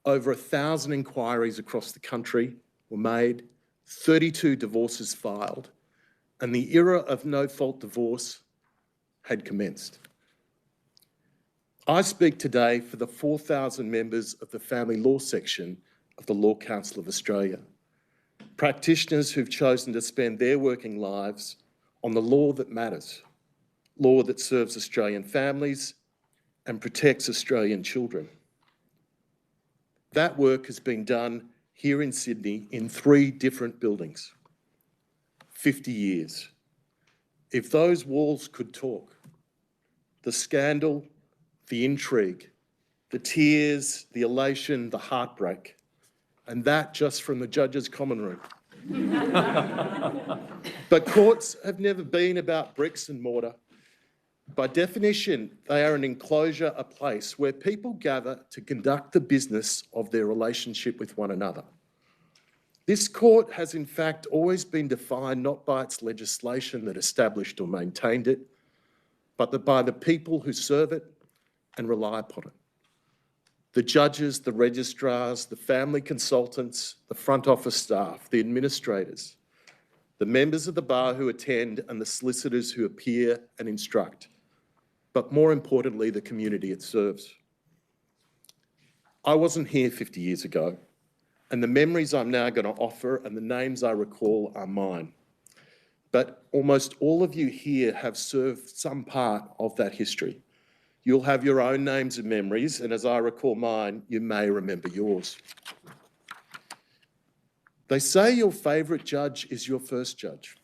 over 1,000 inquiries across the country, were made, 32 divorces filed, and the era of no-fault divorce had commenced. I speak today for the 4,000 members of the family law section of the Law Council of Australia, practitioners who've chosen to spend their working lives on the law that matters, law that serves Australian families and protects Australian children. That work has been done here in Sydney in 3 different buildings. 50 years. If those walls could talk, the scandal, the intrigue, the tears, the elation, the heartbreak, and that just from the judge's common room. But courts have never been about bricks and mortar. By definition, they are an enclosure, a place where people gather to conduct the business of their relationship with one another. This court has in fact always been defined not by its legislation that established or maintained it, but by the people who serve it and rely upon it. The judges, the registrars, the family consultants, the front office staff, the administrators, the members of the bar who attend and the solicitors who appear and instruct, but more importantly, the community it serves. I wasn't here 50 years ago, and the memories I'm now going to offer and the names I recall are mine. But almost all of you here have served some part of that history. You'll have your own names and memories, and as I recall mine, you may remember yours. They say your favourite judge is your first judge.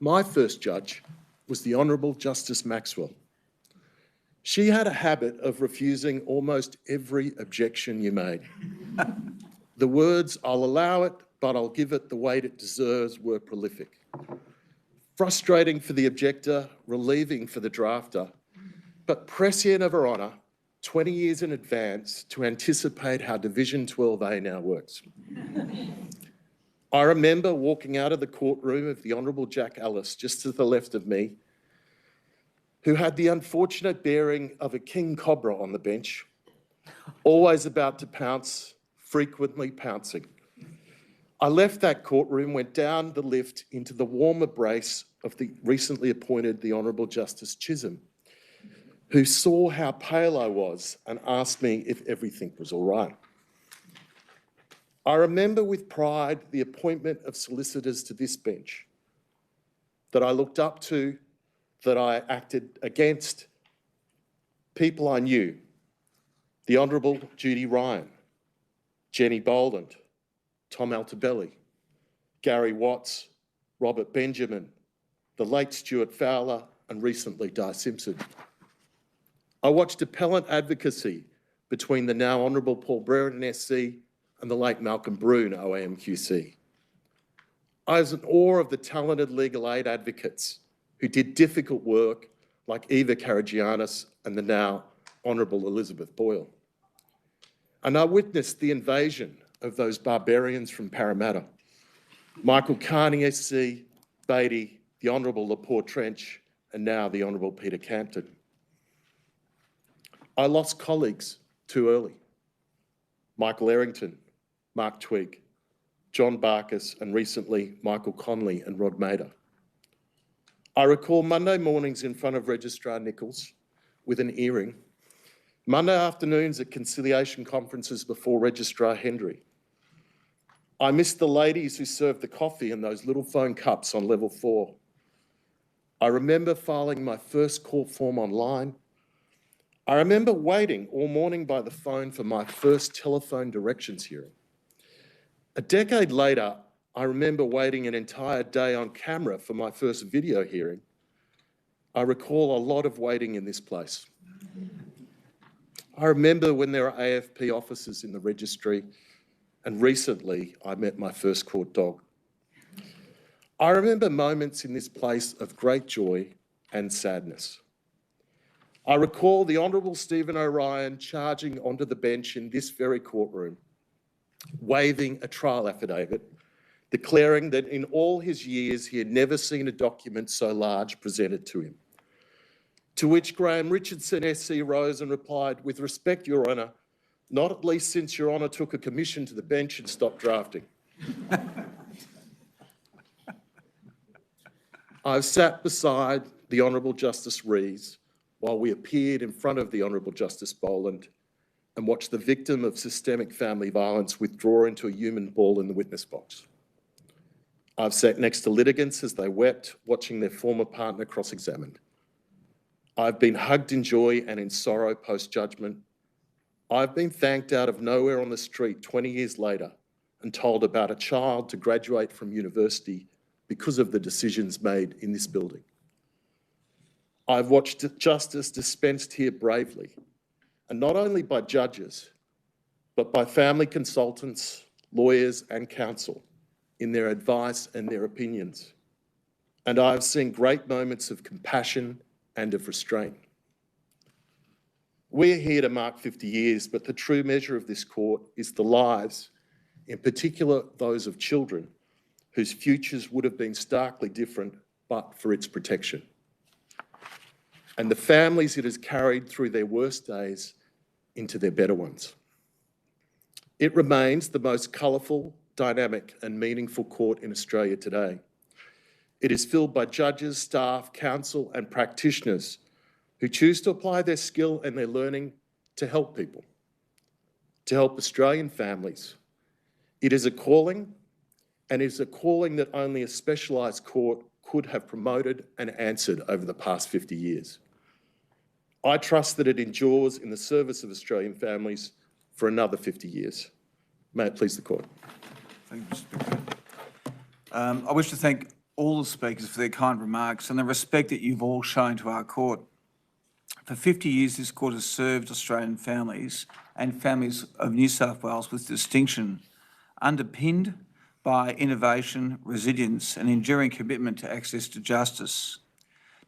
My first judge was the Honourable Justice Maxwell. She had a habit of refusing almost every objection you made. The words, "I'll allow it, but I'll give it the weight it deserves," were prolific. Frustrating for the objector, relieving for the drafter, but prescient of her honour, 20 years in advance to anticipate how Division 12A now works. I remember walking out of the courtroom of the Honourable Jack Ellis, just to the left of me, who had the unfortunate bearing of a king cobra on the bench, always about to pounce, frequently pouncing. I left that courtroom, went down the lift into the warm embrace of the recently appointed the Honourable Justice Chisholm, who saw how pale I was and asked me if everything was all right. I remember with pride the appointment of solicitors to this bench that I looked up to, that I acted against, people I knew, the Honourable Judy Ryan, Jenny Boland, Tom Altobelli, Gary Watts, Robert Benjamin, the late Stuart Fowler, and recently Di Simpson. I watched appellant advocacy between the now Honourable Paul Brereton SC and the late Malcolm Broon OAMQC. I was in awe of the talented legal aid advocates who did difficult work like Eva Karagiannis and the now Honourable Elizabeth Boyle. And I witnessed the invasion of those barbarians from Parramatta, Michael Carney SC, Beatty, the Honourable Laporte Trench, and now the Honourable Peter Campton. I lost colleagues too early. Michael Errington, Mark Twigg, John Barkis, and recently Michael Conley and Rod Mader. I recall Monday mornings in front of Registrar Nichols with an earring, Monday afternoons at conciliation conferences before Registrar Hendry. I missed the ladies who served the coffee in those little phone cups on level 4. I remember filing my first court form online. I remember waiting all morning by the phone for my first telephone directions hearing. A decade later, I remember waiting an entire day on camera for my first video hearing. I recall a lot of waiting in this place. I remember when there were AFP officers in the registry, and recently I met my first court dog. I remember moments in this place of great joy and sadness. I recall the Honourable Stephen O'Ryan charging onto the bench in this very courtroom, waving a trial affidavit, declaring that in all his years he had never seen a document so large presented to him. To which Graham Richardson SC rose and replied, "With respect, Your Honour, Not at least since Your Honour took a commission to the bench and stopped drafting. I've sat beside the Honourable Justice Rees while we appeared in front of the Honourable Justice Boland and watched the victim of systemic family violence withdraw into a human ball in the witness box. I've sat next to litigants as they wept, watching their former partner cross-examined. I've been hugged in joy and in sorrow post-judgment. I've been thanked out of nowhere on the street 20 years later and told about a child to graduate from university because of the decisions made in this building. I've watched justice dispensed here bravely, and not only by judges, but by family consultants, lawyers and counsel in their advice and their opinions. And I've seen great moments of compassion and of restraint. We're here to mark 50 years, but the true measure of this court is the lives, in particular those of children, whose futures would have been starkly different but for its protection, and the families it has carried through their worst days into their better ones. It remains the most colourful, dynamic and meaningful court in Australia today. It is filled by judges, staff, counsel and practitioners who choose to apply their skill and their learning to help people, to help Australian families. It is a calling, and it is a calling that only a specialised court could have promoted and answered over the past 50 years. I trust that it endures in the service of Australian families for another 50 years. May it please the court. Thank you, Mr. Speaker. I wish to thank all the speakers for their kind remarks and the respect that you've all shown to our court. For 50 years, this court has served Australian families and families of New South Wales with distinction, underpinned by innovation, resilience and enduring commitment to access to justice.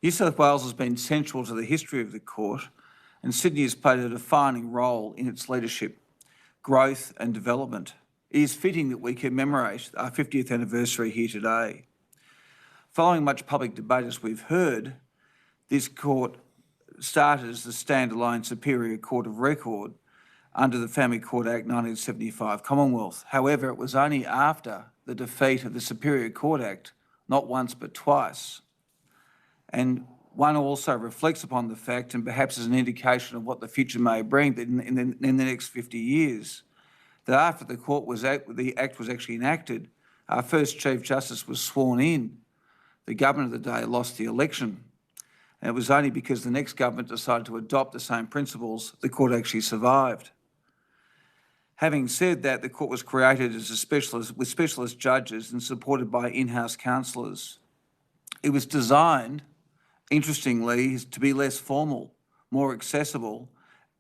New South Wales has been central to the history of the court, and Sydney has played a defining role in its leadership, growth and development. It is fitting that we commemorate our 50th anniversary here today. Following much public debate, as we've heard, this court started as the standalone Superior Court of Record under the Family Court Act 1975 Commonwealth. However, it was only after the defeat of the Superior Court Act, not once but twice. And one also reflects upon the fact, and perhaps as an indication of what the future may bring, that in the next 50 years, that after the Act was actually enacted, our first Chief Justice was sworn in. The government of the day lost the election. And it was only because the next government decided to adopt the same principles the court actually survived. Having said that, the court was created as a specialist, with specialist judges and supported by in-house counsellors. It was designed, interestingly, to be less formal, more accessible,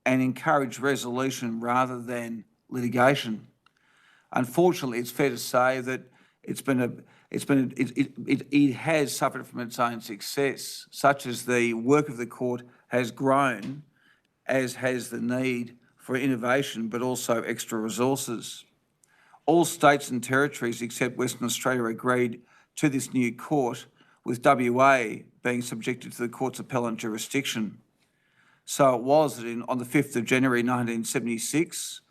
and encourage resolution rather than litigation. Unfortunately, it's fair to say that it has suffered from its own success, such as the work of the court has grown, as has the need for innovation, but also extra resources. All states and territories except Western Australia agreed to this new court, with WA being subjected to the court's appellant jurisdiction. So it was that on the 5th of January 1976,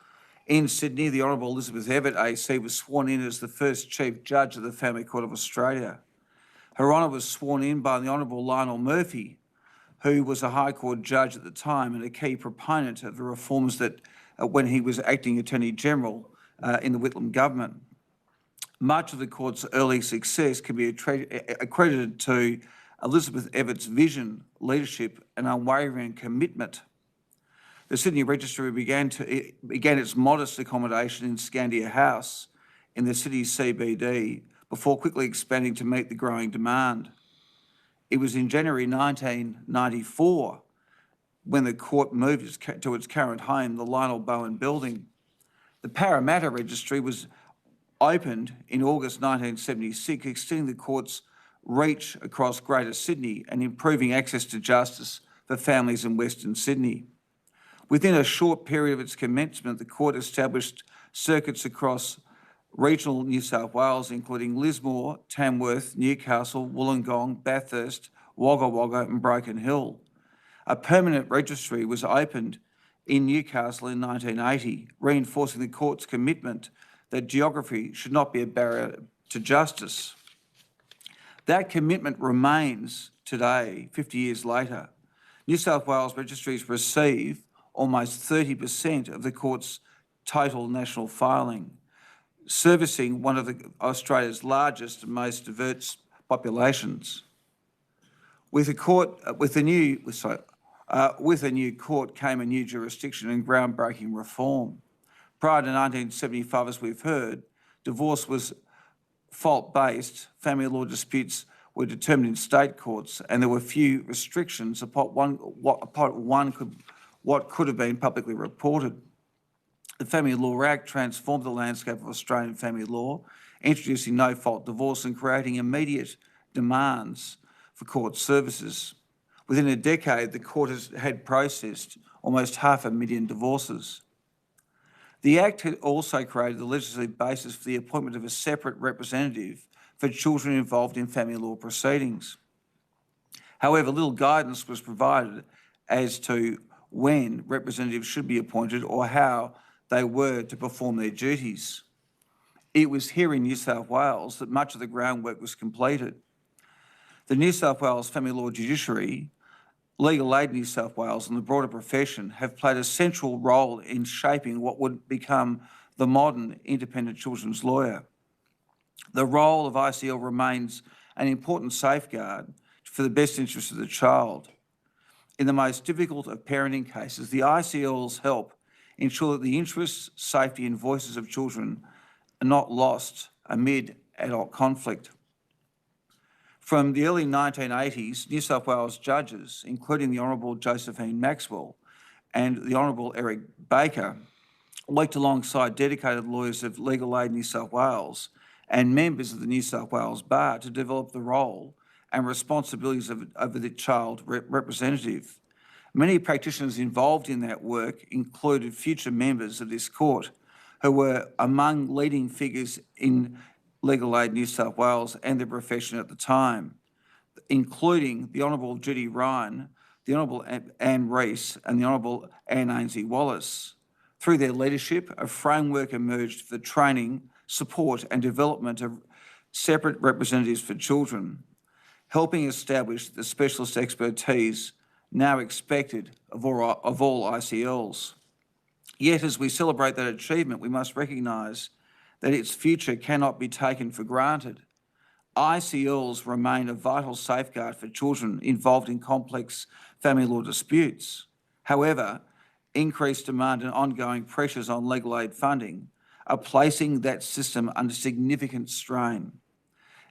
in Sydney, the Honourable Elizabeth Evatt AC was sworn in as the first Chief Judge of the Family Court of Australia. Her Honour was sworn in by the Honourable Lionel Murphy, who was a High Court judge at the time and a key proponent of the reforms that when he was acting Attorney General in the Whitlam government. Much of the court's early success can be accredited to Elizabeth Evatt's vision, leadership and unwavering commitment. The Sydney Registry began its modest accommodation in Scandia House in the city's CBD before quickly expanding to meet the growing demand. It was in January 1994 when the court moved to its current home, the Lionel Bowen building. The Parramatta Registry was opened in August 1976, extending the court's reach across Greater Sydney and improving access to justice for families in Western Sydney. Within a short period of its commencement, the court established circuits across regional New South Wales, including Lismore, Tamworth, Newcastle, Wollongong, Bathurst, Wagga Wagga and Broken Hill. A permanent registry was opened in Newcastle in 1980, reinforcing the court's commitment that geography should not be a barrier to justice. That commitment remains today, 50 years later. New South Wales registries receive almost 30% of the court's total national filing, servicing one of Australia's largest and most diverse populations. With a new court came a new jurisdiction and groundbreaking reform. Prior to 1975, as we've heard, divorce was fault-based, family law disputes were determined in state courts, and there were few restrictions upon what could have been publicly reported. The Family Law Act transformed the landscape of Australian family law, introducing no-fault divorce and creating immediate demands for court services. Within a decade, the court had processed almost 500,000 divorces. The Act had also created the legislative basis for the appointment of a separate representative for children involved in family law proceedings. However, little guidance was provided as to when representatives should be appointed or how they were to perform their duties. It was here in New South Wales that much of the groundwork was completed. The New South Wales Family Law Judiciary, Legal Aid New South Wales and the broader profession have played a central role in shaping what would become the modern independent children's lawyer. The role of ICL remains an important safeguard for the best interests of the child. In the most difficult of parenting cases, the ICLs help ensure that the interests, safety and voices of children are not lost amid adult conflict. From the early 1980s, New South Wales judges, including the Honourable Josephine Maxwell and the Honourable Eric Baker, worked alongside dedicated lawyers of Legal Aid New South Wales and members of the New South Wales Bar to develop the role and responsibilities of the child representative. Many practitioners involved in that work included future members of this court who were among leading figures in Legal Aid New South Wales and the profession at the time, including the Honourable Judy Ryan, the Honourable Anne Rees and the Honourable Anne Ainslie Wallace. Through their leadership, a framework emerged for the training, support and development of separate representatives for children, helping establish the specialist expertise now expected of all ICLs. Yet, as we celebrate that achievement, we must recognise that its future cannot be taken for granted. ICLs remain a vital safeguard for children involved in complex family law disputes. However, increased demand and ongoing pressures on legal aid funding are placing that system under significant strain.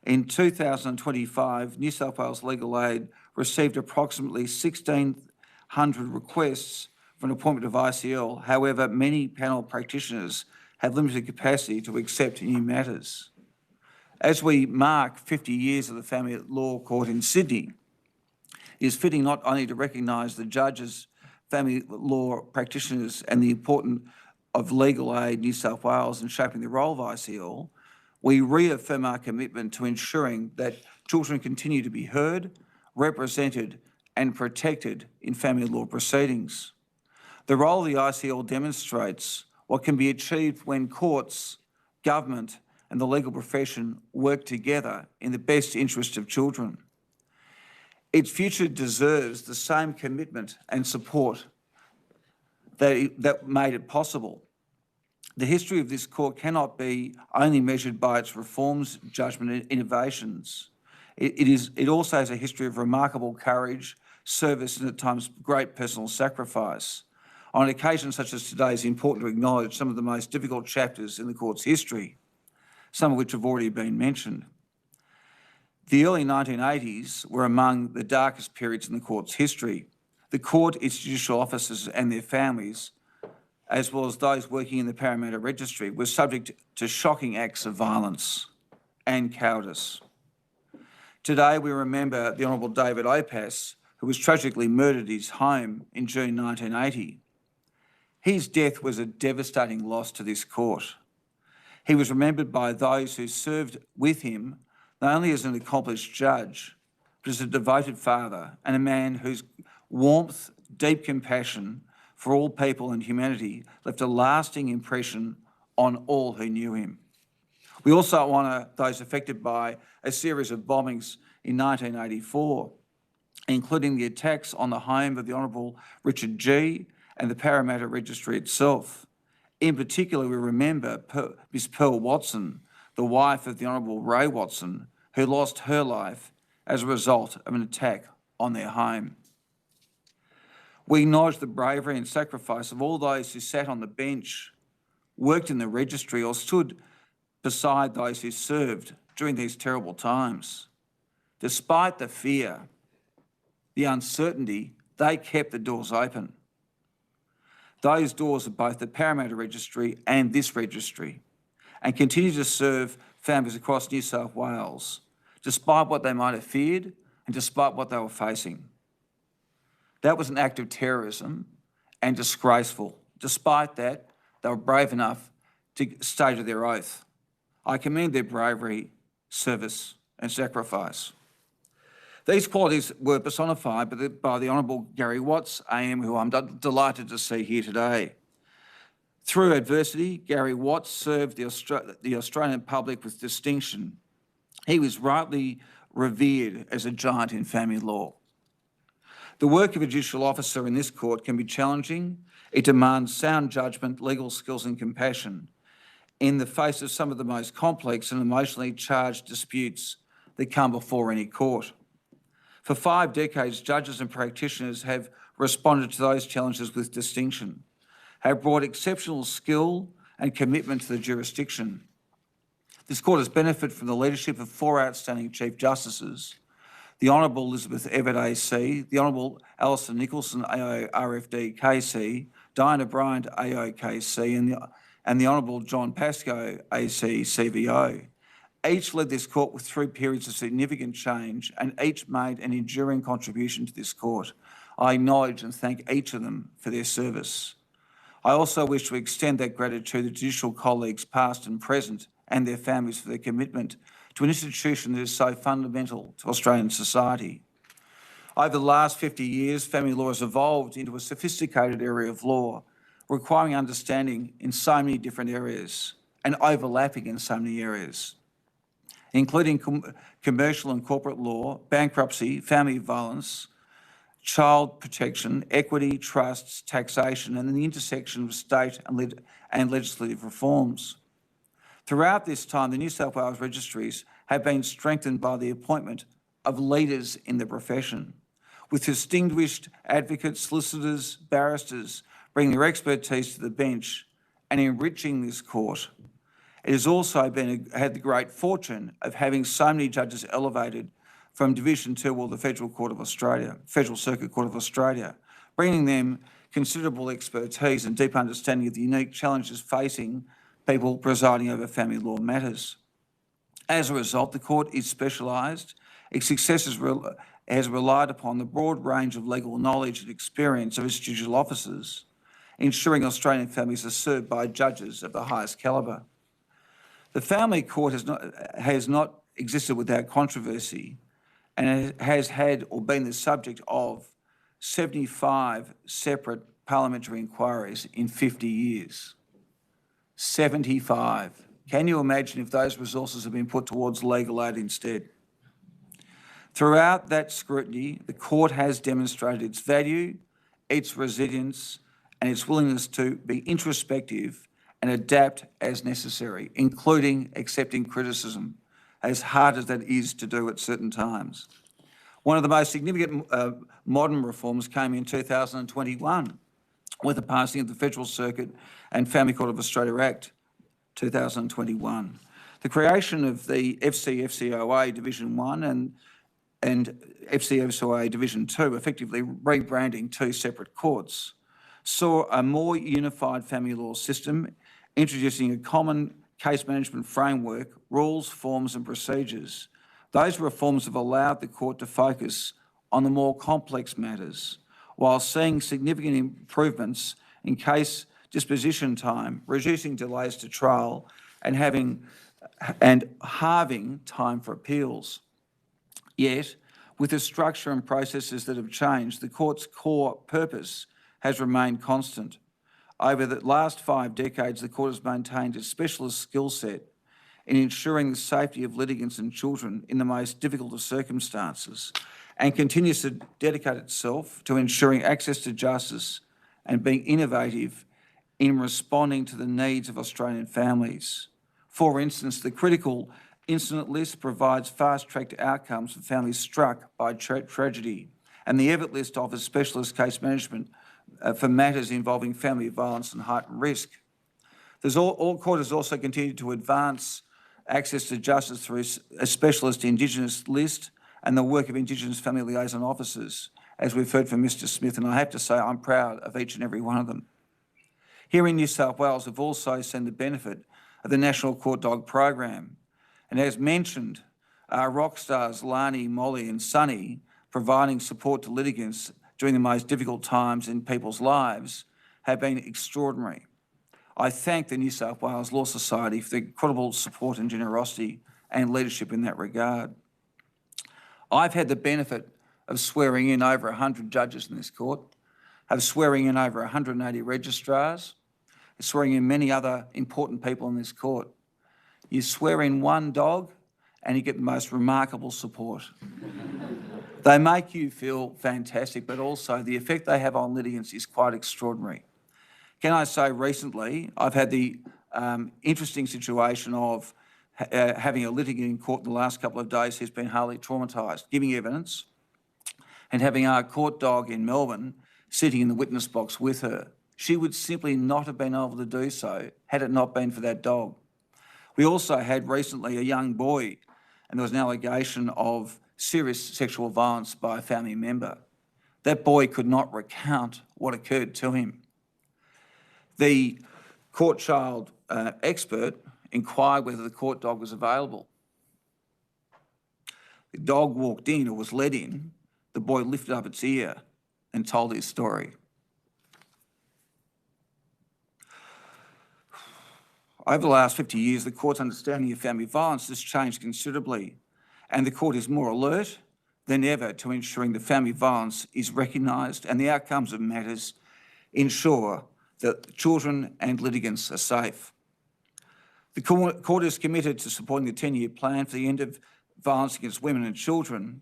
In 2025, New South Wales Legal Aid received approximately 1,600 requests for an appointment of ICL. However, many panel practitioners have limited capacity to accept new matters. As we mark 50 years of the Family Law Court in Sydney, it is fitting not only to recognise the judges, family law practitioners and the importance of Legal Aid New South Wales in shaping the role of ICL, we reaffirm our commitment to ensuring that children continue to be heard, represented and protected in family law proceedings. The role of the ICL demonstrates what can be achieved when courts, government and the legal profession work together in the best interest of children. Its future deserves the same commitment and support that made it possible. The history of this court cannot be only measured by its reforms, judgment and innovations. It also has a history of remarkable courage, service and at times great personal sacrifice. On occasions such as today, it's important to acknowledge some of the most difficult chapters in the court's history, some of which have already been mentioned. The early 1980s were among the darkest periods in the court's history. The court, its judicial officers and their families, as well as those working in the Parramatta Registry, were subject to shocking acts of violence and cowardice. Today, we remember the Honourable David Opas, who was tragically murdered at his home in June 1980. His death was a devastating loss to this court. He was remembered by those who served with him, not only as an accomplished judge, but as a devoted father and a man whose warmth, deep compassion for all people and humanity left a lasting impression on all who knew him. We also honour those affected by a series of bombings in 1984, including the attacks on the home of the Honourable Richard Gee and the Parramatta Registry itself. In particular, we remember Miss Pearl Watson, the wife of the Honourable Ray Watson, who lost her life as a result of an attack on their home. We acknowledge the bravery and sacrifice of all those who sat on the bench, worked in the registry, or stood beside those who served during these terrible times. Despite the fear, the uncertainty, they kept the doors open. Those doors are both the Parramatta Registry and this registry, and continue to serve families across New South Wales, despite what they might have feared and despite what they were facing. That was an act of terrorism and disgraceful. Despite that, they were brave enough to stay to their oath. I commend their bravery, service and sacrifice. These qualities were personified by the Honourable Gary Watts, AM, who I'm delighted to see here today. Through adversity, Gary Watts served the Australian public with distinction. He was rightly revered as a giant in family law. The work of a judicial officer in this court can be challenging. It demands sound judgment, legal skills and compassion in the face of some of the most complex and emotionally charged disputes that come before any court. For 5 decades, judges and practitioners have responded to those challenges with distinction, have brought exceptional skill and commitment to the jurisdiction. This court has benefited from the leadership of 4 outstanding Chief Justices, the Honourable Elizabeth Everett AC, the Honourable Alistair Nicholson AO RFD KC, Diana Bryant AO KC and the Honourable John Pascoe AC CVO. Each led this court through periods of significant change and each made an enduring contribution to this court. I acknowledge and thank each of them for their service. I also wish to extend that gratitude to judicial colleagues past and present and their families for their commitment to an institution that is so fundamental to Australian society. Over the last 50 years, family law has evolved into a sophisticated area of law, requiring understanding in so many different areas and overlapping in so many areas, including commercial and corporate law, bankruptcy, family violence, child protection, equity, trusts, taxation, and the intersection of state and legislative reforms. Throughout this time, the New South Wales registries have been strengthened by the appointment of leaders in the profession, with distinguished advocates, solicitors, barristers bringing their expertise to the bench and enriching this court. It has also had the great fortune of having so many judges elevated from Division 2 or the Federal Circuit Court of Australia, bringing them considerable expertise and deep understanding of the unique challenges facing people presiding over family law matters. As a result, the court is specialised. Its success has relied upon the broad range of legal knowledge and experience of its judicial officers, ensuring Australian families are served by judges of the highest calibre. The family court has not existed without controversy and has had or been the subject of 75 separate parliamentary inquiries in 50 years. 75. Can you imagine if those resources have been put towards legal aid instead? Throughout that scrutiny, the court has demonstrated its value, its resilience, and its willingness to be introspective and adapt as necessary, including accepting criticism, as hard as that is to do at certain times. One of the most significant modern reforms came in 2021 with the passing of the Federal Circuit and Family Court of Australia Act 2021. The creation of the FCFCOA Division 1 and FCFCOA Division 2, effectively rebranding 2 separate courts, saw a more unified family law system, introducing a common case management framework, rules, forms and procedures. Those reforms have allowed the court to focus on the more complex matters, while seeing significant improvements in case disposition time, reducing delays to trial and halving time for appeals. Yet, with the structure and processes that have changed, the court's core purpose has remained constant. Over the last 5 decades, the court has maintained a specialist skill set in ensuring the safety of litigants and children in the most difficult of circumstances, and continues to dedicate itself to ensuring access to justice and being innovative in responding to the needs of Australian families. For instance, the critical incident list provides fast-tracked outcomes for families struck by tragedy, and the EVIT list offers specialist case management for matters involving family violence and heightened risk. All court has also continued to advance access to justice through a specialist Indigenous list and the work of Indigenous family liaison officers, as we've heard from Mr Smith, and I have to say I'm proud of each and every one of them. Here in New South Wales, we've also seen the benefit of the National Court Dog Program, and as mentioned, our rock stars Lani, Molly and Sunny providing support to litigants during the most difficult times in people's lives have been extraordinary. I thank the New South Wales Law Society for their incredible support and generosity and leadership in that regard. I've had the benefit of swearing in over 100 judges in this court, of swearing in over 180 registrars, swearing in many other important people in this court. You swear in one dog and you get the most remarkable support. They make you feel fantastic, but also the effect they have on litigants is quite extraordinary. Can I say recently, I've had the interesting situation of having a litigant in court in the last couple of days who's been highly traumatised, giving evidence, and having our court dog in Melbourne sitting in the witness box with her. She would simply not have been able to do so had it not been for that dog. We also had recently a young boy, and there was an allegation of serious sexual violence by a family member. That boy could not recount what occurred to him. The court child expert inquired whether the court dog was available. The dog walked in or was led in. The boy lifted up its ear and told his story. Over the last 50 years, the court's understanding of family violence has changed considerably, and the court is more alert than ever to ensuring that family violence is recognised and the outcomes of matters ensure that children and litigants are safe. The court is committed to supporting the 10-year plan for the end of violence against women and children.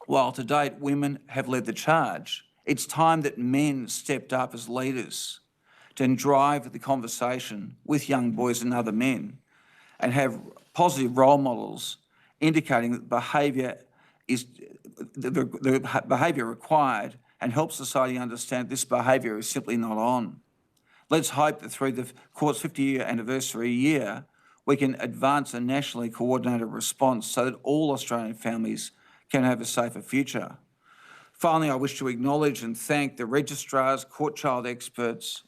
While to date women have led the charge, it's time that men stepped up as leaders to drive the conversation with young boys and other men and have positive role models indicating that behaviour is the behaviour required and help society understand this behaviour is simply not on. Let's hope that through the court's 50-year anniversary year, we can advance a nationally coordinated response so that all Australian families can have a safer future. Finally, I wish to acknowledge and thank the registrars, court child experts,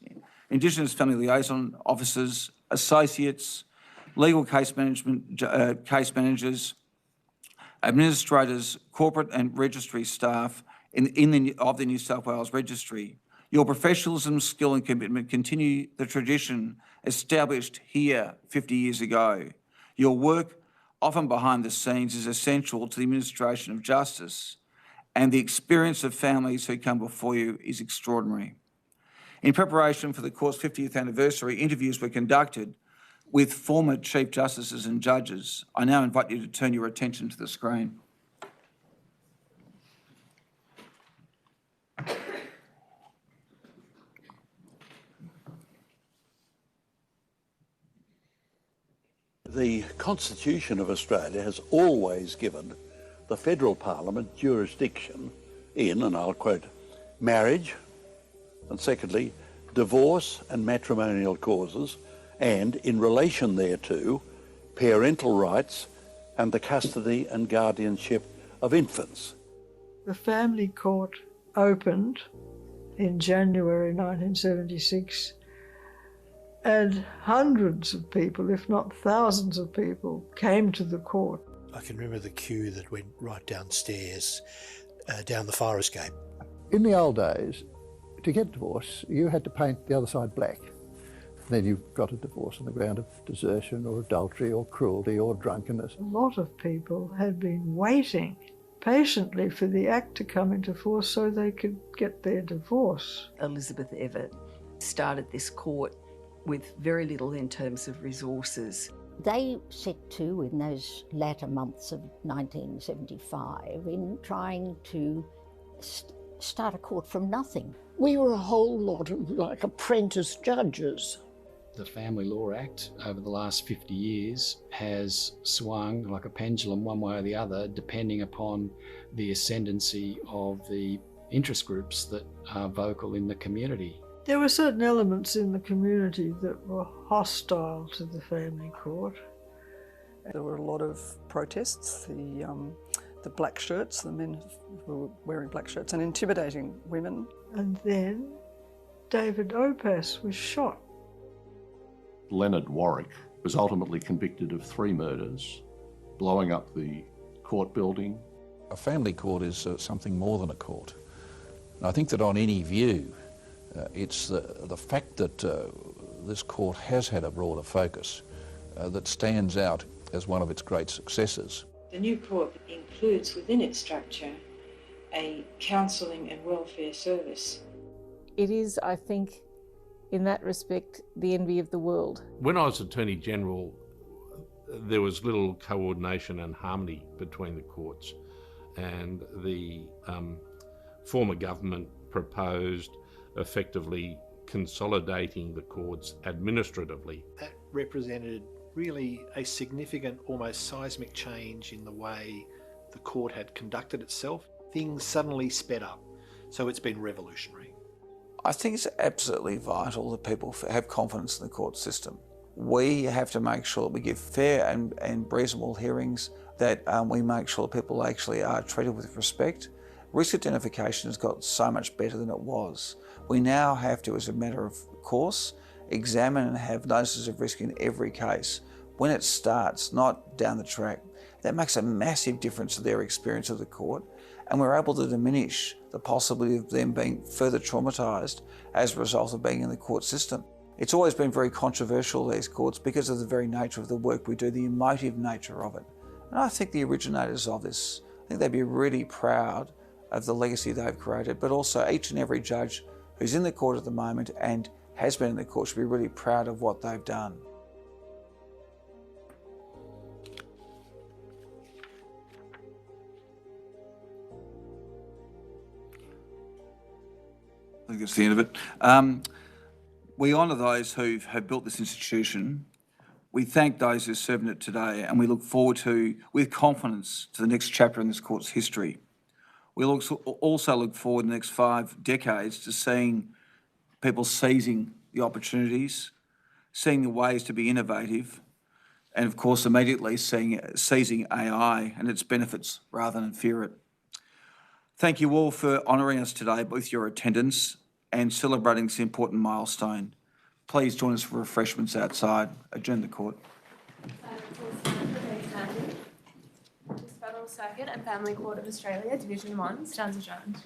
Indigenous family liaison officers, associates, legal case managers, administrators, corporate and registry staff of the New South Wales Registry. Your professionalism, skill and commitment continue the tradition established here 50 years ago. Your work, often behind the scenes, is essential to the administration of justice, and the experience of families who come before you is extraordinary. In preparation for the court's 50th anniversary, interviews were conducted with former Chief Justices and judges. I now invite you to turn your attention to the screen. The Constitution of Australia has always given the Federal Parliament jurisdiction in, and I'll quote, marriage, and secondly, divorce and matrimonial causes, and in relation thereto, parental rights and the custody and guardianship of infants. The family court opened in January 1976, and hundreds of people, if not thousands of people, came to the court. I can remember the queue that went right downstairs, down the fire escape. In the old days, to get divorce, you had to paint the other side black. Then you got a divorce on the ground of desertion or adultery or cruelty or drunkenness. A lot of people had been waiting patiently for the Act to come into force so they could get their divorce. Elizabeth Evatt started this court with very little in terms of resources. They set to in those latter months of 1975 in trying to start a court from nothing. We were a whole lot of like apprentice judges. The Family Law Act over the last 50 years has swung like a pendulum one way or the other, depending upon the ascendancy of the interest groups that are vocal in the community. There were certain elements in the community that were hostile to the family court. There were a lot of protests, the black shirts, the men who were wearing black shirts and intimidating women. And then David Oppas was shot. Leonard Warwick was ultimately convicted of 3 murders, blowing up the court building. A family court is something more than a court. And I think that on any view, it's the fact that this court has had a broader focus that stands out as one of its great successes. The new court includes within its structure a counselling and welfare service. It is, I think, in that respect, the envy of the world. When I was Attorney General, there was little coordination and harmony between the courts, and the former government proposed effectively consolidating the courts administratively. That represented really a significant, almost seismic change in the way the court had conducted itself. Things suddenly sped up, so it's been revolutionary. I think it's absolutely vital that people have confidence in the court system. We have to make sure that we give fair and reasonable hearings, that we make sure that people actually are treated with respect. Risk identification has got so much better than it was. We now have to, as a matter of course, examine and have notices of risk in every case when it starts, not down the track. That makes a massive difference to their experience of the court, and we're able to diminish the possibility of them being further traumatised as a result of being in the court system. It's always been very controversial, these courts, because of the very nature of the work we do, the emotive nature of it. And I think the originators of this, I think they'd be really proud of the legacy they've created, but also each and every judge who's in the court at the moment and has been in the court should be really proud of what they've done. I think that's the end of it. We honour those who have built this institution. We thank those who served in it today, and we look forward to, with confidence, to the next chapter in this court's history. We also look forward in the next 5 decades to seeing people seizing the opportunities, seeing the ways to be innovative, and of course immediately seizing AI and its benefits rather than fear it. Thank you all for honouring us today with your attendance and celebrating this important milestone. Please join us for refreshments outside. Adjourn the court. Federal Circuit and Family Court of Australia, Division 1, stands adjourned.